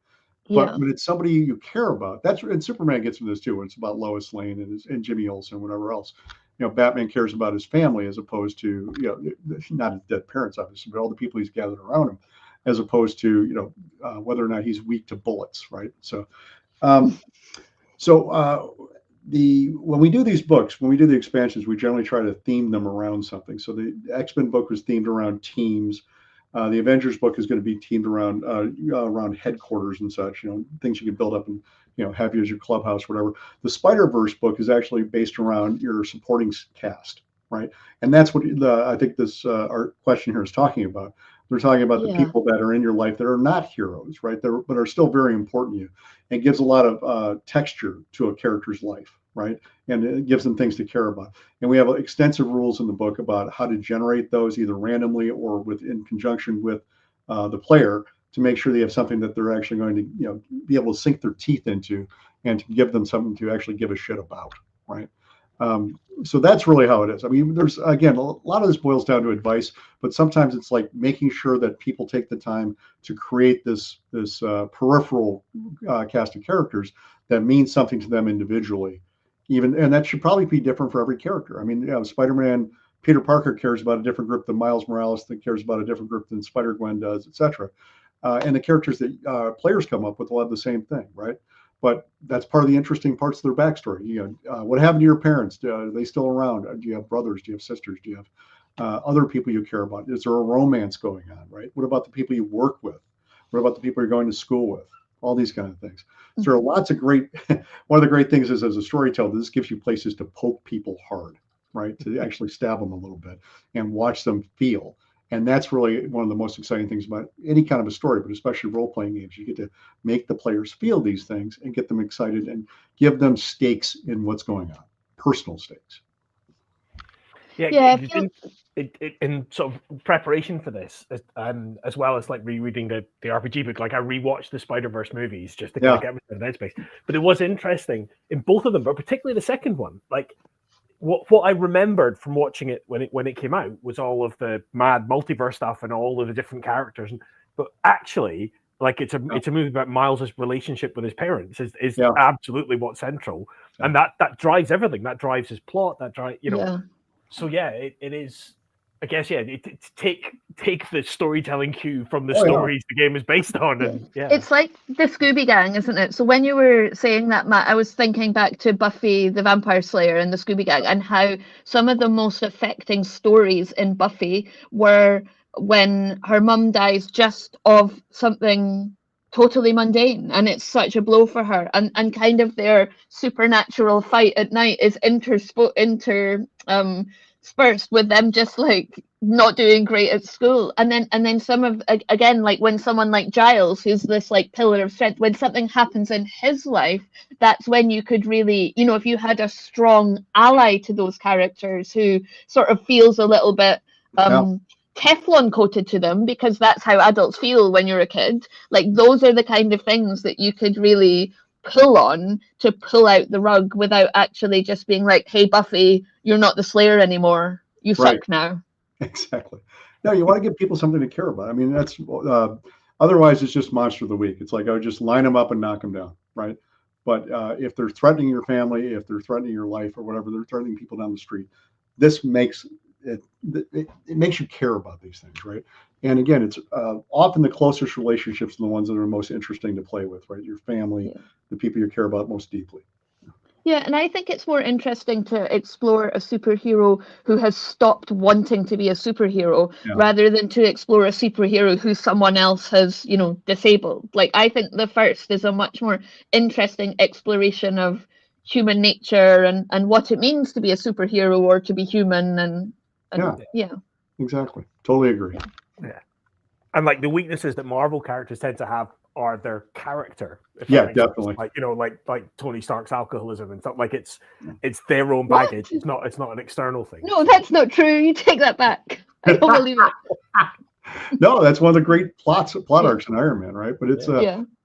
But when it's somebody you care about, and Superman gets into this too, when it's about Lois Lane and Jimmy Olsen and whatever else. Batman cares about his family as opposed to, not his dead parents, obviously, but all the people he's gathered around him, as opposed to, whether or not he's weak to bullets, right? So, when we do these books, when we do the expansions, we generally try to theme them around something. So the X-Men book was themed around teams. The Avengers book is going to be themed around headquarters and such, things you can build up and, have you as your clubhouse, whatever. The Spider-Verse book is actually based around your supporting cast, right? And that's what I think this our question here is talking about. They're talking about the people that are in your life that are not heroes, right? But are still very important to you. And gives a lot of texture to a character's life, right? And it gives them things to care about. And we have extensive rules in the book about how to generate those either randomly or in conjunction with the player to make sure they have something that they're actually going to, be able to sink their teeth into and to give them something to actually give a shit about, right? So that's really how it is. I mean, there's, again, a lot of this boils down to advice, but sometimes it's like making sure that people take the time to create this peripheral cast of characters that means something to them individually. And that should probably be different for every character. I mean, Spider-Man, Peter Parker cares about a different group than Miles Morales, that cares about a different group than Spider-Gwen does, etc. And the characters that players come up with will have the same thing, right? But that's part of the interesting parts of their backstory. What happened to your parents? Are they still around? Do you have brothers? Do you have sisters? Do you have other people you care about? Is there a romance going on, right? What about the people you work with? What about the people you're going to school with? All these kind of things. So there are lots of great, one of the great things is as a storyteller, this gives you places to poke people hard, right? To actually stab them a little bit and watch them feel. And that's really one of the most exciting things about any kind of a story, but especially role-playing games. You get to make the players feel these things and get them excited and give them stakes in what's going on, personal stakes. In sort of preparation for this, as well as like rereading the RPG book, like I rewatched the Spider-Verse movies just to kind of get me in the headspace. But it was interesting in both of them, but particularly the second one. Like what I remembered from watching it when it came out was all of the mad multiverse stuff and all of the different characters. But actually, like it's a movie about Miles's relationship with his parents is absolutely what's central, and that drives everything. That drives his plot. That drives So it is. I guess take the storytelling cue from the stories the game is based on, and it's like the Scooby Gang, isn't it? So when you were saying that, Matt, I was thinking back to Buffy the Vampire Slayer and the Scooby Gang, and how some of the most affecting stories in Buffy were when her mum dies just of something totally mundane, and it's such a blow for her. And kind of their supernatural fight at night is interspersed with them just like not doing great at school. And then some of, again, like when someone like Giles, who's this like pillar of strength, when something happens in his life, that's when you could really, you know, if you had a strong ally to those characters who sort of feels a little bit Teflon coated to them, because that's how adults feel when you're a kid. Like, those are the kind of things that you could really pull on to pull out the rug without actually just being like, hey, Buffy, you're not the Slayer anymore. You suck now. Exactly. No, you want to give people something to care about. I mean, that's otherwise it's just monster of the week. It's like, I would just line them up and knock them down, right? But if they're threatening your family, if they're threatening your life or whatever, they're threatening people down the street, this makes it makes you care about these things, right? And again, it's often the closest relationships are the ones that are most interesting to play with, right? Your family, the people you care about most deeply. Yeah, and I think it's more interesting to explore a superhero who has stopped wanting to be a superhero rather than to explore a superhero who someone else has, you know, disabled. Like, I think the first is a much more interesting exploration of human nature and what it means to be a superhero or to be human. And Exactly. Totally agree. Yeah. And like the weaknesses that Marvel characters tend to have are their character. Definitely. Like, you know, like Tony Stark's alcoholism and stuff. Like, it's their own baggage. It's not an external thing. No, that's not true. You take that back. I don't believe it. No, that's one of the great plot arcs in Iron Man, right? But it's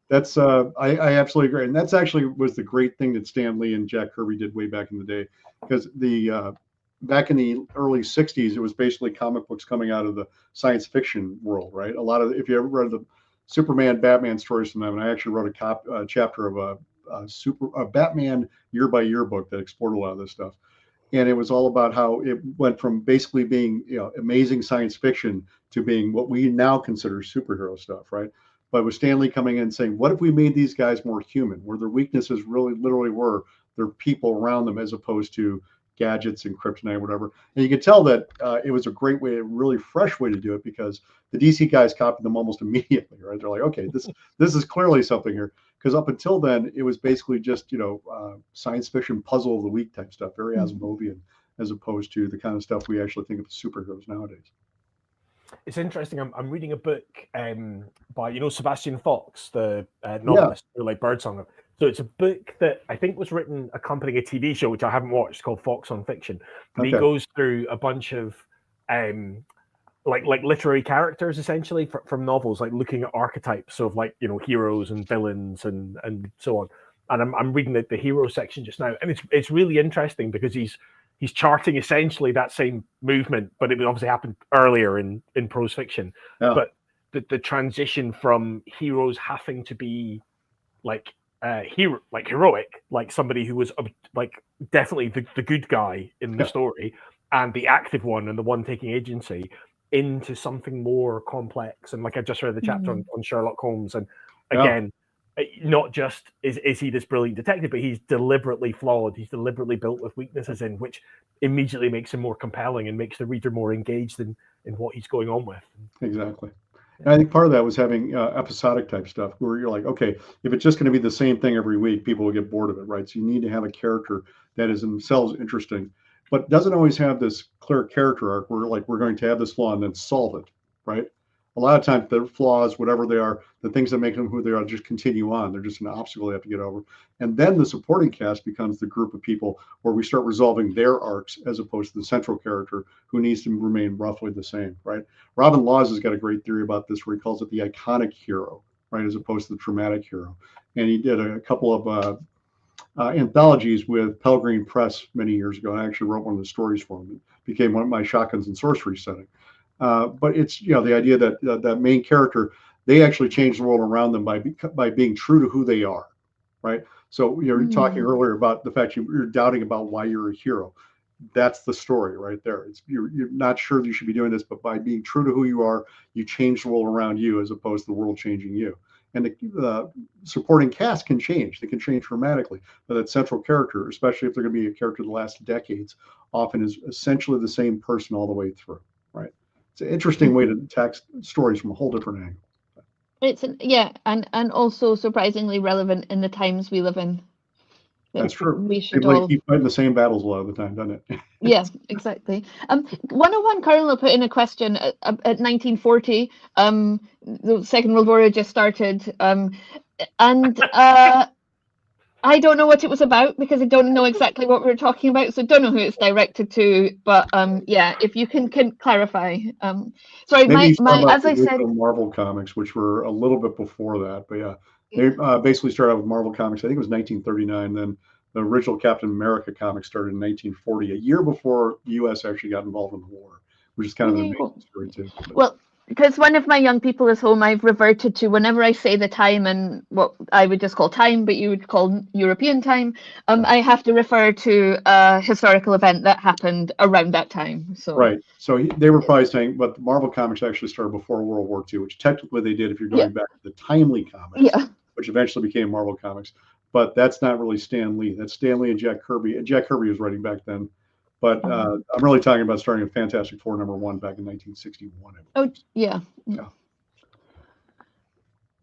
that's I absolutely agree, and that's actually was the great thing that Stan Lee and Jack Kirby did way back in the day, because the back in the early 60s, it was basically comic books coming out of the science fiction world, right? A lot of, if you ever read the Superman, Batman stories from them, and I actually wrote a chapter of a Batman year by year book that explored a lot of this stuff. And it was all about how it went from basically being, you know, amazing science fiction to being what we now consider superhero stuff, right? But with Stan Lee coming in and saying, what if we made these guys more human, where their weaknesses really literally were their people around them as opposed to gadgets and kryptonite or whatever. And you could tell that it was a great way, a really fresh way to do it, because the DC guys copied them almost immediately, right? They're like, okay, this is clearly something here. Because up until then, it was basically just, you know, science fiction puzzle of the week type stuff, very Asimovian, as opposed to the kind of stuff we actually think of as superheroes nowadays. It's interesting. I'm reading a book by, you know, Sebastian Fox, the novelist who like Birdsong. So it's a book that I think was written accompanying a TV show, which I haven't watched, called Fox on Fiction. And he goes through a bunch of like literary characters, essentially, from novels, like looking at archetypes of, like, you know, heroes and villains and so on. And I'm reading the hero section just now, and it's really interesting because he's charting essentially that same movement, but it obviously happened earlier in prose fiction. But the transition from heroes having to be like heroic, like somebody who was like definitely the good guy in the story, and the active one and the one taking agency, into something more complex. And like I just read the chapter on Sherlock Holmes, and again, not just is he this brilliant detective, but he's deliberately flawed. He's deliberately built with weaknesses in, which immediately makes him more compelling and makes the reader more engaged in what he's going on with. Exactly. And I think part of that was having episodic type stuff where you're like, okay, if it's just going to be the same thing every week, people will get bored of it, right? So you need to have a character that is themselves interesting, but doesn't always have this clear character arc where, like, we're going to have this flaw and then solve it, right? A lot of times the flaws, whatever they are, the things that make them who they are, just continue on. They're just an obstacle they have to get over. And then the supporting cast becomes the group of people where we start resolving their arcs as opposed to the central character who needs to remain roughly the same, right? Robin Laws has got a great theory about this where he calls it the iconic hero, right, as opposed to the traumatic hero. And he did a couple of anthologies with Pelgrane Press many years ago. I actually wrote one of the stories for him. It became one of my Shotguns and Sorcery setting. But it's, you know, the idea that that main character, they actually change the world around them by being true to who they are, right? So, you know, you're talking earlier about the fact you're doubting about why you're a hero. That's the story right there. It's you're not sure that you should be doing this, but by being true to who you are, you change the world around you as opposed to the world changing you. And the supporting cast can change. They can change dramatically. But that central character, especially if they're going to be a character that lasts decades, often is essentially the same person all the way through, right? It's an interesting way to attack stories from a whole different angle. Yeah, and also surprisingly relevant in the times we live in. That's true. We should People all keep fighting the same battles a lot of the time, doesn't it? Yeah, exactly. 101 Colonel put in a question at 1940. The Second World War had just started, and I don't know what it was about because I don't know exactly what we were talking about, so don't know who it's directed to. But yeah, if you can clarify. Sorry, Maybe he's talking about as the I said, original Marvel comics, which were a little bit before that. But yeah, they basically started out with Marvel comics. I think it was 1939. Then the original Captain America comic started in 1940, a year before the U.S. actually got involved in the war, which is kind of an amazing story too. But, well, because one of my young people is home, I've reverted to whenever I say the time and what I would just call time, but you would call European time. I have to refer to a historical event that happened around that time. So right. So they were probably saying, but the Marvel comics actually started before World War II, which technically they did if you're going back to the Timely comics, which eventually became Marvel comics. But that's not really Stan Lee. That's Stan Lee and Jack Kirby. And Jack Kirby was writing back then. But I'm really talking about starting a Fantastic Four #1 back in 1961. Oh, yeah.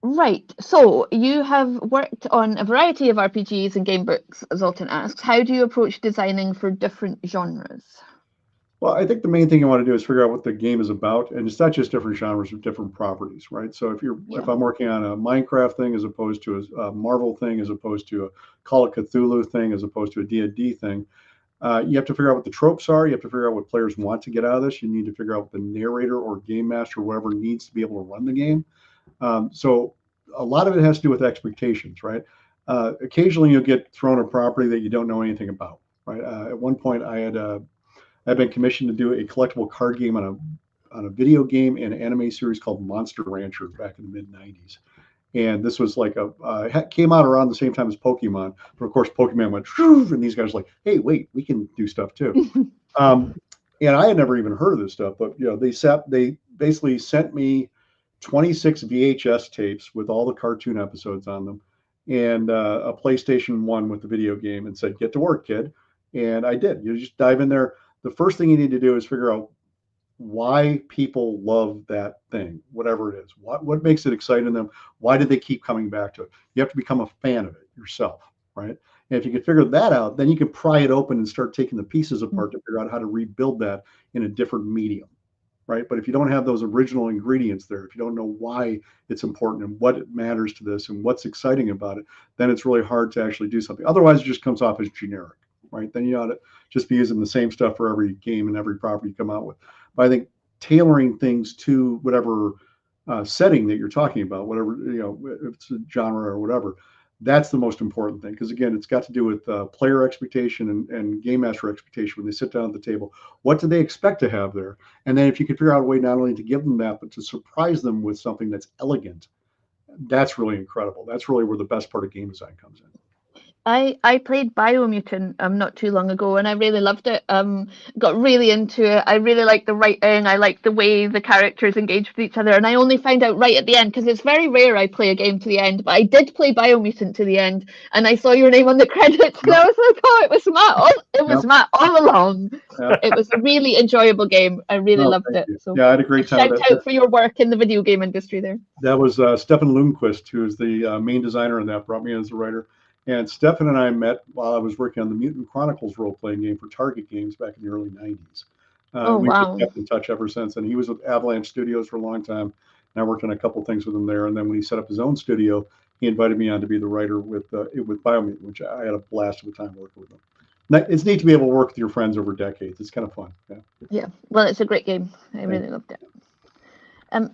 Right. So you have worked on a variety of RPGs and game books, Zoltan asks. How do you approach designing for different genres? Well, I think the main thing you want to do is figure out what the game is about, and it's not just different genres, but different properties, right? So if I'm working on a Minecraft thing as opposed to a Marvel thing, as opposed to a Call of Cthulhu thing, as opposed to a D&D thing, you have to figure out what the tropes are. You have to figure out what players want to get out of this. You need to figure out what the narrator or game master, or whatever, needs to be able to run the game. So a lot of it has to do with expectations, right? Occasionally you'll get thrown a property that you don't know anything about, right? At one point I've been commissioned to do a collectible card game on a video game and anime series called Monster Rancher back in the mid 90s. And this was like came out around the same time as Pokemon, but of course Pokemon went, and these guys were like, hey, wait, we can do stuff too. And I had never even heard of this stuff, but they basically sent me 26 VHS tapes with all the cartoon episodes on them, and a PlayStation 1 with the video game, and said, get to work, kid. And I did. You just dive in there. The first thing you need to do is figure out why people love that thing, whatever it is. What makes it exciting to them? Why do they keep coming back to it? You have to become a fan of it yourself, right? And if you can figure that out, then you can pry it open and start taking the pieces apart to figure out how to rebuild that in a different medium, right? But if you don't have those original ingredients there, if you don't know why it's important and what it matters to this and what's exciting about it, then it's really hard to actually do something. Otherwise, it just comes off as generic, right? Then you ought to just be using the same stuff for every game and every property you come out with. But I think tailoring things to whatever setting that you're talking about, whatever, if it's a genre or whatever, that's the most important thing. Because again, it's got to do with player expectation and game master expectation when they sit down at the table. What do they expect to have there? And then if you can figure out a way not only to give them that, but to surprise them with something that's elegant, that's really incredible. That's really where the best part of game design comes in. I played Biomutant not too long ago, and I really loved it. Got really into it. I really liked the writing. I liked the way the characters engage with each other. And I only found out right at the end, because it's very rare I play a game to the end. But I did play Biomutant to the end, and I saw your name on the credits, and I was like, "Oh, it was Matt! It was Matt all along." It was a really enjoyable game. I really loved it. So yeah, I had a great time. Shout out for your work in the video game industry there. That was Stefan Lundquist, who is the main designer, and that brought me in as a writer. And Stefan and I met while I was working on the Mutant Chronicles role-playing game for Target Games back in the early 90s. We've just kept in touch ever since. And he was with Avalanche Studios for a long time. And I worked on a couple things with him there. And then when he set up his own studio, he invited me on to be the writer with Biomutant, which I had a blast of a time working with him. It's neat to be able to work with your friends over decades. It's kind of fun. Yeah. Well, it's a great game. I really loved it.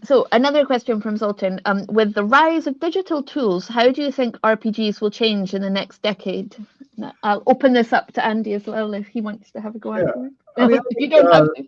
So another question from Zoltan. With the rise of digital tools, how do you think RPGs will change in the next decade? I'll open this up to Andy as well if he wants to have a go at it. If you don't have to.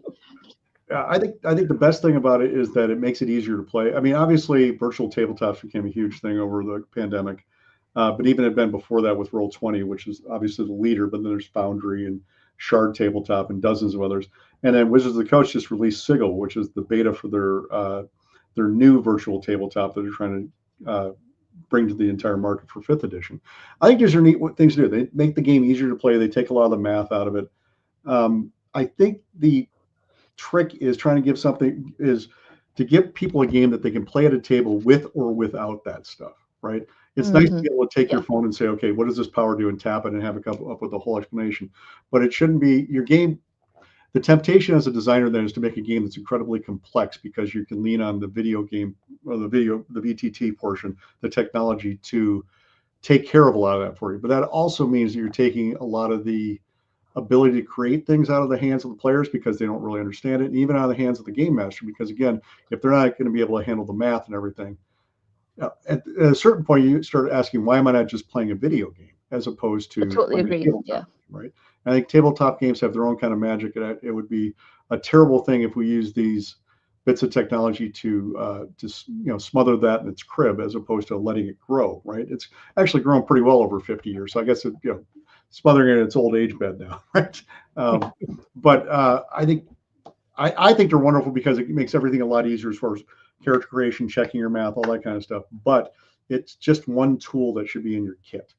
I think the best thing about it is that it makes it easier to play. I mean, obviously, virtual tabletops became a huge thing over the pandemic, but even had been before that with Roll20, which is obviously the leader. But then there's Foundry and Shard Tabletop and dozens of others. And then Wizards of the Coast just released Sigil, which is the beta for their new virtual tabletop that they're trying to bring to the entire market for 5th edition. I think these are neat things to do. They make the game easier to play. They take a lot of the math out of it. I think the trick is to to give people a game that they can play at a table with or without that stuff, right? It's nice to be able to take your phone and say, okay, what does this power do, and tap it and have it come up with a whole explanation. But it shouldn't be your game. The temptation as a designer then is to make a game that's incredibly complex, because you can lean on the video game or the VTT portion, the technology, to take care of a lot of that for you. But that also means that you're taking a lot of the ability to create things out of the hands of the players, because they don't really understand it, and even out of the hands of the game master, because again, if they're not going to be able to handle the math and everything, at a certain point you start asking, why am I not just playing a video game as opposed to I totally agree. Yeah. Right. I think tabletop games have their own kind of magic, and it would be a terrible thing if we use these bits of technology to smother that in its crib, as opposed to letting it grow. Right. It's actually grown pretty well over 50 years. So I guess smothering it in its old age bed now. Right. But I think they're wonderful, because it makes everything a lot easier as far as character creation, checking your math, all that kind of stuff. But it's just one tool that should be in your kit.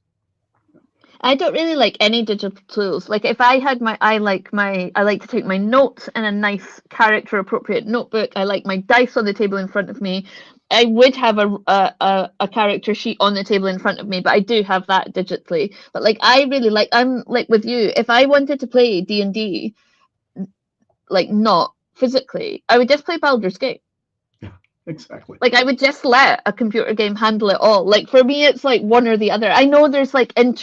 I don't really like any digital tools. Like if I had I like to take my notes in a nice character appropriate notebook. I like my dice on the table in front of me. I would have a character sheet on the table in front of me, but I do have that digitally. But like I'm like with you, if I wanted to play D&D, like not physically, I would just play Baldur's Gate. Exactly. Like I would just let a computer game handle it all. Like for me, it's like one or the other. I know there's like in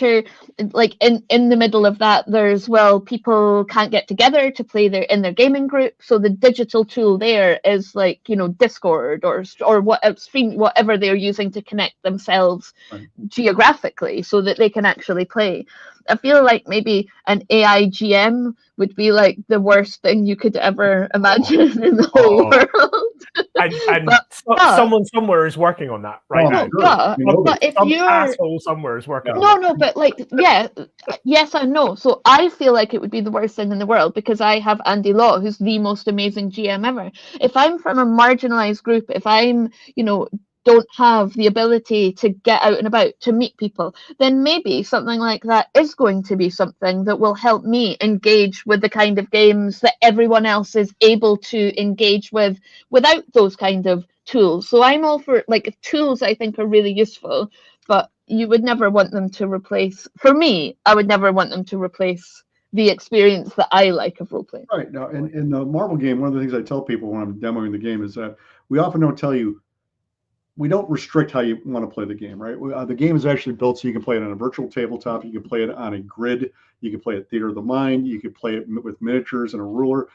the middle of that, there's, well, people can't get together to play in their gaming group, so the digital tool there is like Discord or whatever they're using to connect themselves geographically, so that they can actually play. I feel like maybe an AI GM would be like the worst thing you could ever imagine in the whole world. And someone somewhere is working on that right now. But if you're asshole somewhere is working on no, but like, yes and no. So I feel like it would be the worst thing in the world, because I have Andy Law, who's the most amazing GM ever. If I'm from a marginalized group, if I'm, don't have the ability to get out and about to meet people, then maybe something like that is going to be something that will help me engage with the kind of games that everyone else is able to engage with without those kind of tools. So I'm all for, like, tools I think are really useful, but you would never want them to replace, for me, I would never want them to replace the experience that I like of role-playing. Right. Now, in the Marvel game, one of the things I tell people when I'm demoing the game is that we often don't tell you, we don't restrict how you want to play the game, right? The game is actually built so you can play it on a virtual tabletop, you can play it on a grid, you can play it Theater of the Mind, you can play it with miniatures and a ruler,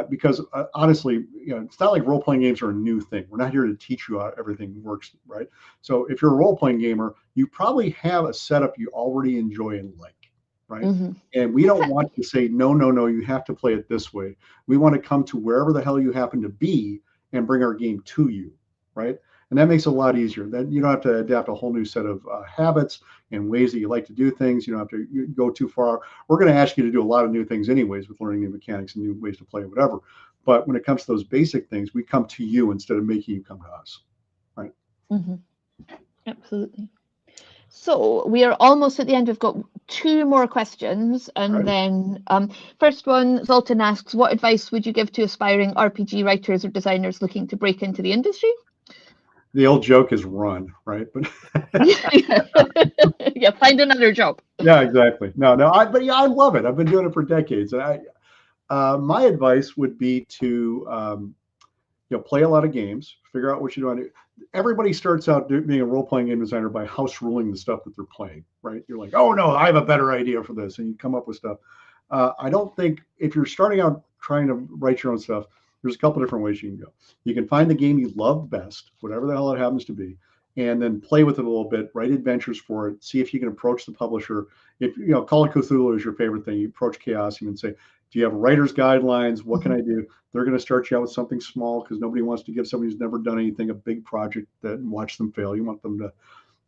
because honestly, it's not like role-playing games are a new thing. We're not here to teach you how everything works, right? So if you're a role-playing gamer, you probably have a setup you already enjoy and like, right? Mm-hmm. And we don't want to say, no, you have to play it this way. We want to come to wherever the hell you happen to be and bring our game to you, right? And that makes it a lot easier. Then you don't have to adapt a whole new set of habits and ways that you like to do things. You don't have to go too far. We're going to ask you to do a lot of new things anyways, with learning new mechanics and new ways to play, whatever. But when it comes to those basic things, we come to you instead of making you come to us, right? Mm-hmm. Absolutely. So we are almost at the end. We've got 2 more questions. And then first one, Zoltan asks, what advice would you give to aspiring RPG writers or designers looking to break into the industry? The old joke is run, right? But yeah, find another job. Yeah, exactly. No, I love it. I've been doing it for decades. And my advice would be to play a lot of games, figure out what you want to do. Everybody starts out being a role-playing game designer by house ruling the stuff that they're playing, right? You're like, oh no, I have a better idea for this, and you come up with stuff. I don't think, if you're starting out trying to write your own stuff, there's a couple different ways you can go. You can find the game you love best, whatever the hell it happens to be, and then play with it a little bit, write adventures for it, see if you can approach the publisher. If Call of Cthulhu is your favorite thing, you approach Chaosium and say, do you have writer's guidelines? What can I do? They're going to start you out with something small, because nobody wants to give somebody who's never done anything a big project and watch them fail. You want them to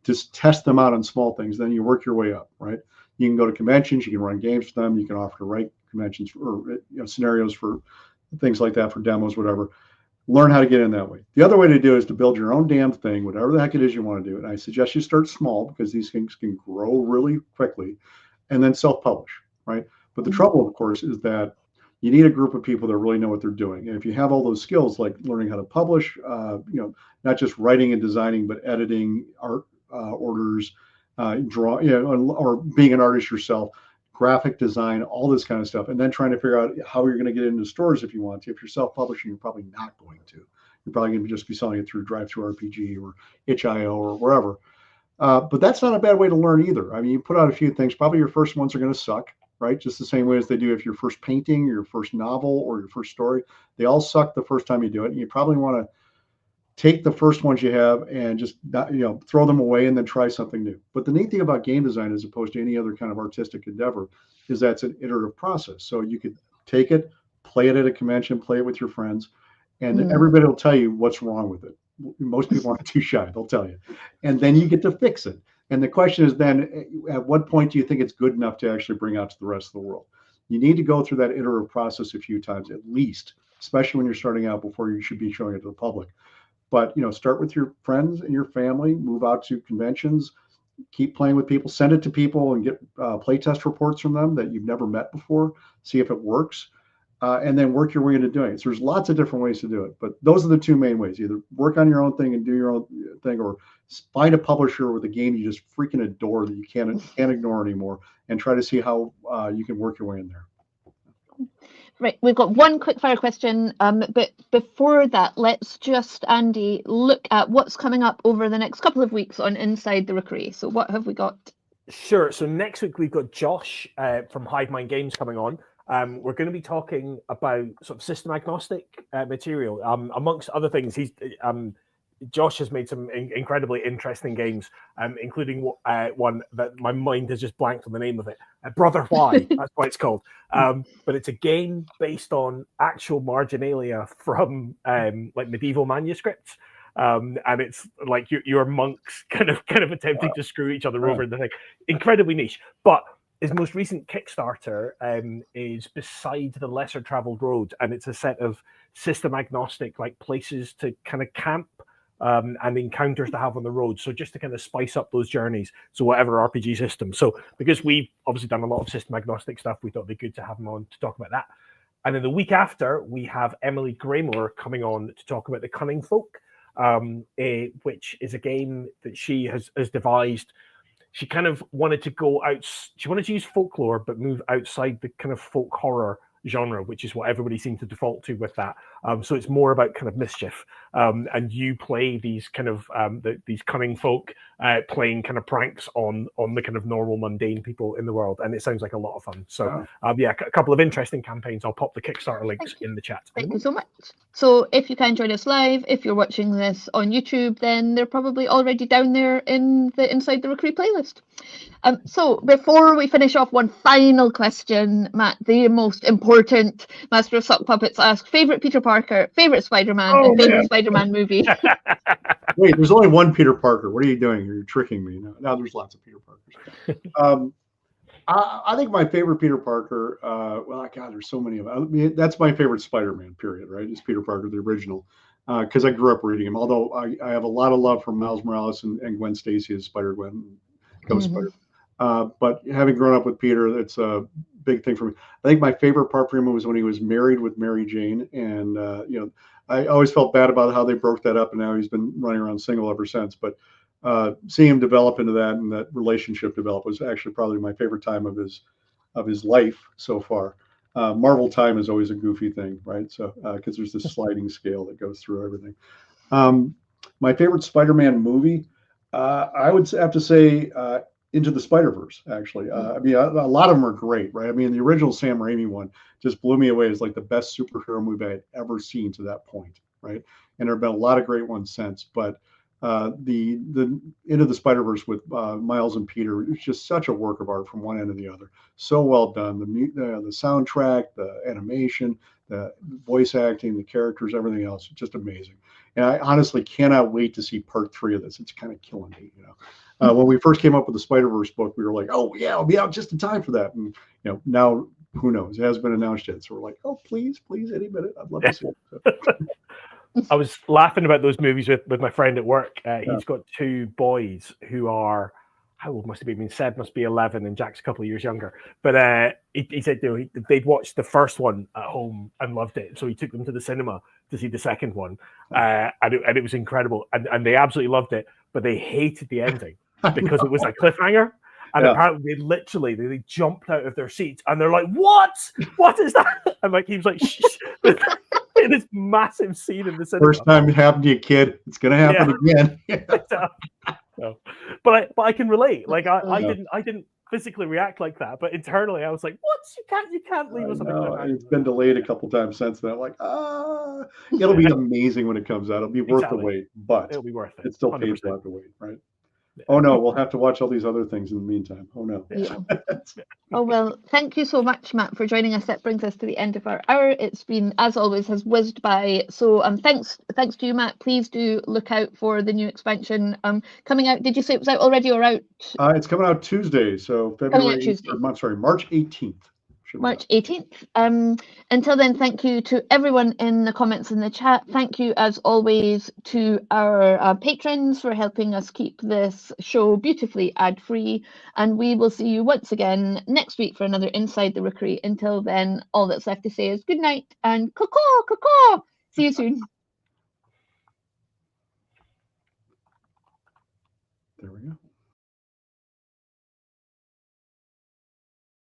just test them out on small things. Then you work your way up, right? You can go to conventions, you can run games for them, you can offer to write conventions or scenarios for things like that, for demos, whatever. Learn how to get in that way. The other way to do it is to build your own damn thing, whatever the heck it is you want to do. And I suggest you start small, because these things can grow really quickly, and then self-publish, right? But the trouble, of course, is that you need a group of people that really know what they're doing. And if you have all those skills, like learning how to publish, not just writing and designing, but editing, art orders, draw, or being an artist yourself, graphic design, all this kind of stuff, and then trying to figure out how you're going to get into stores if you want to. If you're self-publishing, you're probably not going to. You're probably going to just be selling it through DriveThruRPG or itch.io or wherever. But that's not a bad way to learn either. I mean, you put out a few things. Probably your first ones are going to suck, right? Just the same way as they do if your first painting, your first novel, or your first story. They all suck the first time you do it. And you probably want to take the first ones you have and just throw them away and then try something new. But the neat thing about game design, as opposed to any other kind of artistic endeavor, is that it's an iterative process. So you could take it, play it at a convention, play it with your friends, and everybody will tell you what's wrong with it. Most people aren't too shy. They'll tell you. And then you get to fix it. And the question is then, at what point do you think it's good enough to actually bring out to the rest of the world? You need to go through that iterative process a few times at least, especially when you're starting out before you should be showing it to the public. But, start with your friends and your family, move out to conventions, keep playing with people, send it to people and get playtest reports from them that you've never met before, see if it works. And then work your way into doing it. So there's lots of different ways to do it, but those are the two main ways: either work on your own thing and do your own thing, or find a publisher with a game you just freaking adore that you can't ignore anymore, and try to see how you can work your way in there. Right, we've got one quick fire question, but before that, let's just, Andy, look at what's coming up over the next couple of weeks on Inside the Rookery. So what have we got? Sure. So next week we've got Josh from Hive Mind Games coming on. We're going to be talking about sort of system agnostic material. Amongst other things, Josh has made some incredibly interesting games, including one that my mind has just blanked on the name of it. Brother Why, that's what it's called. But it's a game based on actual marginalia from like medieval manuscripts. And it's like your monks kind of attempting to screw each other over in the thing. Incredibly niche, but his most recent Kickstarter is Beside the Lesser Traveled Road, and it's a set of system agnostic like places to kind of camp and encounters to have on the road. So just to kind of spice up those journeys. So whatever RPG system. So because we've obviously done a lot of system agnostic stuff, we thought it'd be good to have him on to talk about that. And then the week after, we have Emily Graymore coming on to talk about The Cunning Folk, which is a game that she has devised. She kind of wanted to go out. She wanted to use folklore, but move outside the kind of folk horror genre, which is what everybody seemed to default to with that. So it's more about kind of mischief, and you play these kind of these cunning folk playing kind of pranks on the kind of normal mundane people in the world, and it sounds like a lot of fun. So a couple of interesting campaigns. I'll pop the Kickstarter links in the chat. Thank you so much. So if you can join us live, if you're watching this on YouTube, then they're probably already down there in the Inside the Rookery playlist. So before we finish off, one final question, Matt, the most important Master of Sock Puppets asked: favorite Peter Parker, favorite Spider-Man, and favorite Spider-Man movie. Wait, there's only one Peter Parker. What are you doing? You're tricking me. No, there's lots of Peter Parkers. I think my favorite Peter Parker, God, there's so many of them. I mean, that's my favorite Spider-Man, period, right? It's Peter Parker, the original, because I grew up reading him. Although I have a lot of love for Miles Morales and Gwen Stacy as Spider-Gwen, Ghost Spider. But having grown up with Peter, it's a big thing for me. I think my favorite part for him was when he was married with Mary Jane. And, I always felt bad about how they broke that up, and now he's been running around single ever since. But seeing him develop into that and that relationship develop was actually probably my favorite time of his life so far. Marvel time is always a goofy thing, right? So because there's this sliding scale that goes through everything. My favorite Spider-Man movie, I would have to say Into the Spider-Verse, actually. I mean, a lot of them are great, right? I mean, the original Sam Raimi one just blew me away. It's like the best superhero movie I had ever seen to that point, right? And there have been a lot of great ones since, but the Into the Spider-Verse with Miles and Peter, it's just such a work of art from one end to the other. So well done. The soundtrack, the animation, the voice acting, the characters, everything else, just amazing. And I honestly cannot wait to see part 3 of this. It's kind of killing me, when we first came up with the Spider-Verse book, we were like, oh yeah, I'll be out just in time for that. And now who knows? It hasn't been announced yet. So we're like, oh please, any minute. I'd love to see it. I was laughing about those movies with my friend at work. He's got 2 boys who are how old must he be? I mean, Seb must be 11 and Jack's a couple of years younger. But he said, they'd watched the first one at home and loved it. So he took them to the cinema to see the second one. And it was incredible. And they absolutely loved it, but they hated the ending because it was a cliffhanger. And apparently they jumped out of their seats and they're like, what? What is that? And like, he was like, shh. In this massive scene in the cinema. First time it happened to you, kid. It's going to happen again. So, but I can relate. Like I didn't physically react like that, but internally I was like, "What? You can't leave us on a cliffhanger." It's been delayed a couple times since then. I'm like, it'll be amazing when it comes out. It'll be worth the wait, but it'll be worth it. It's still painful to have to wait, right? Oh no, we'll have to watch all these other things in the meantime. Oh no. Yeah. Oh well, thank you so much, Matt, for joining us. That brings us to the end of our hour. It's been, as always, has whizzed by. So thanks to you, Matt. Please do look out for the new expansion coming out. Did you say it was out already or out? It's coming out Tuesday, so March 18th. March 18th. Until then, thank you to everyone in the comments in the chat. Thank you, as always, to our patrons for helping us keep this show beautifully ad-free. And we will see you once again next week for another Inside the Rookery. Until then, all that's left to say is good night and caw-caw, caw-caw. See you soon. There we go.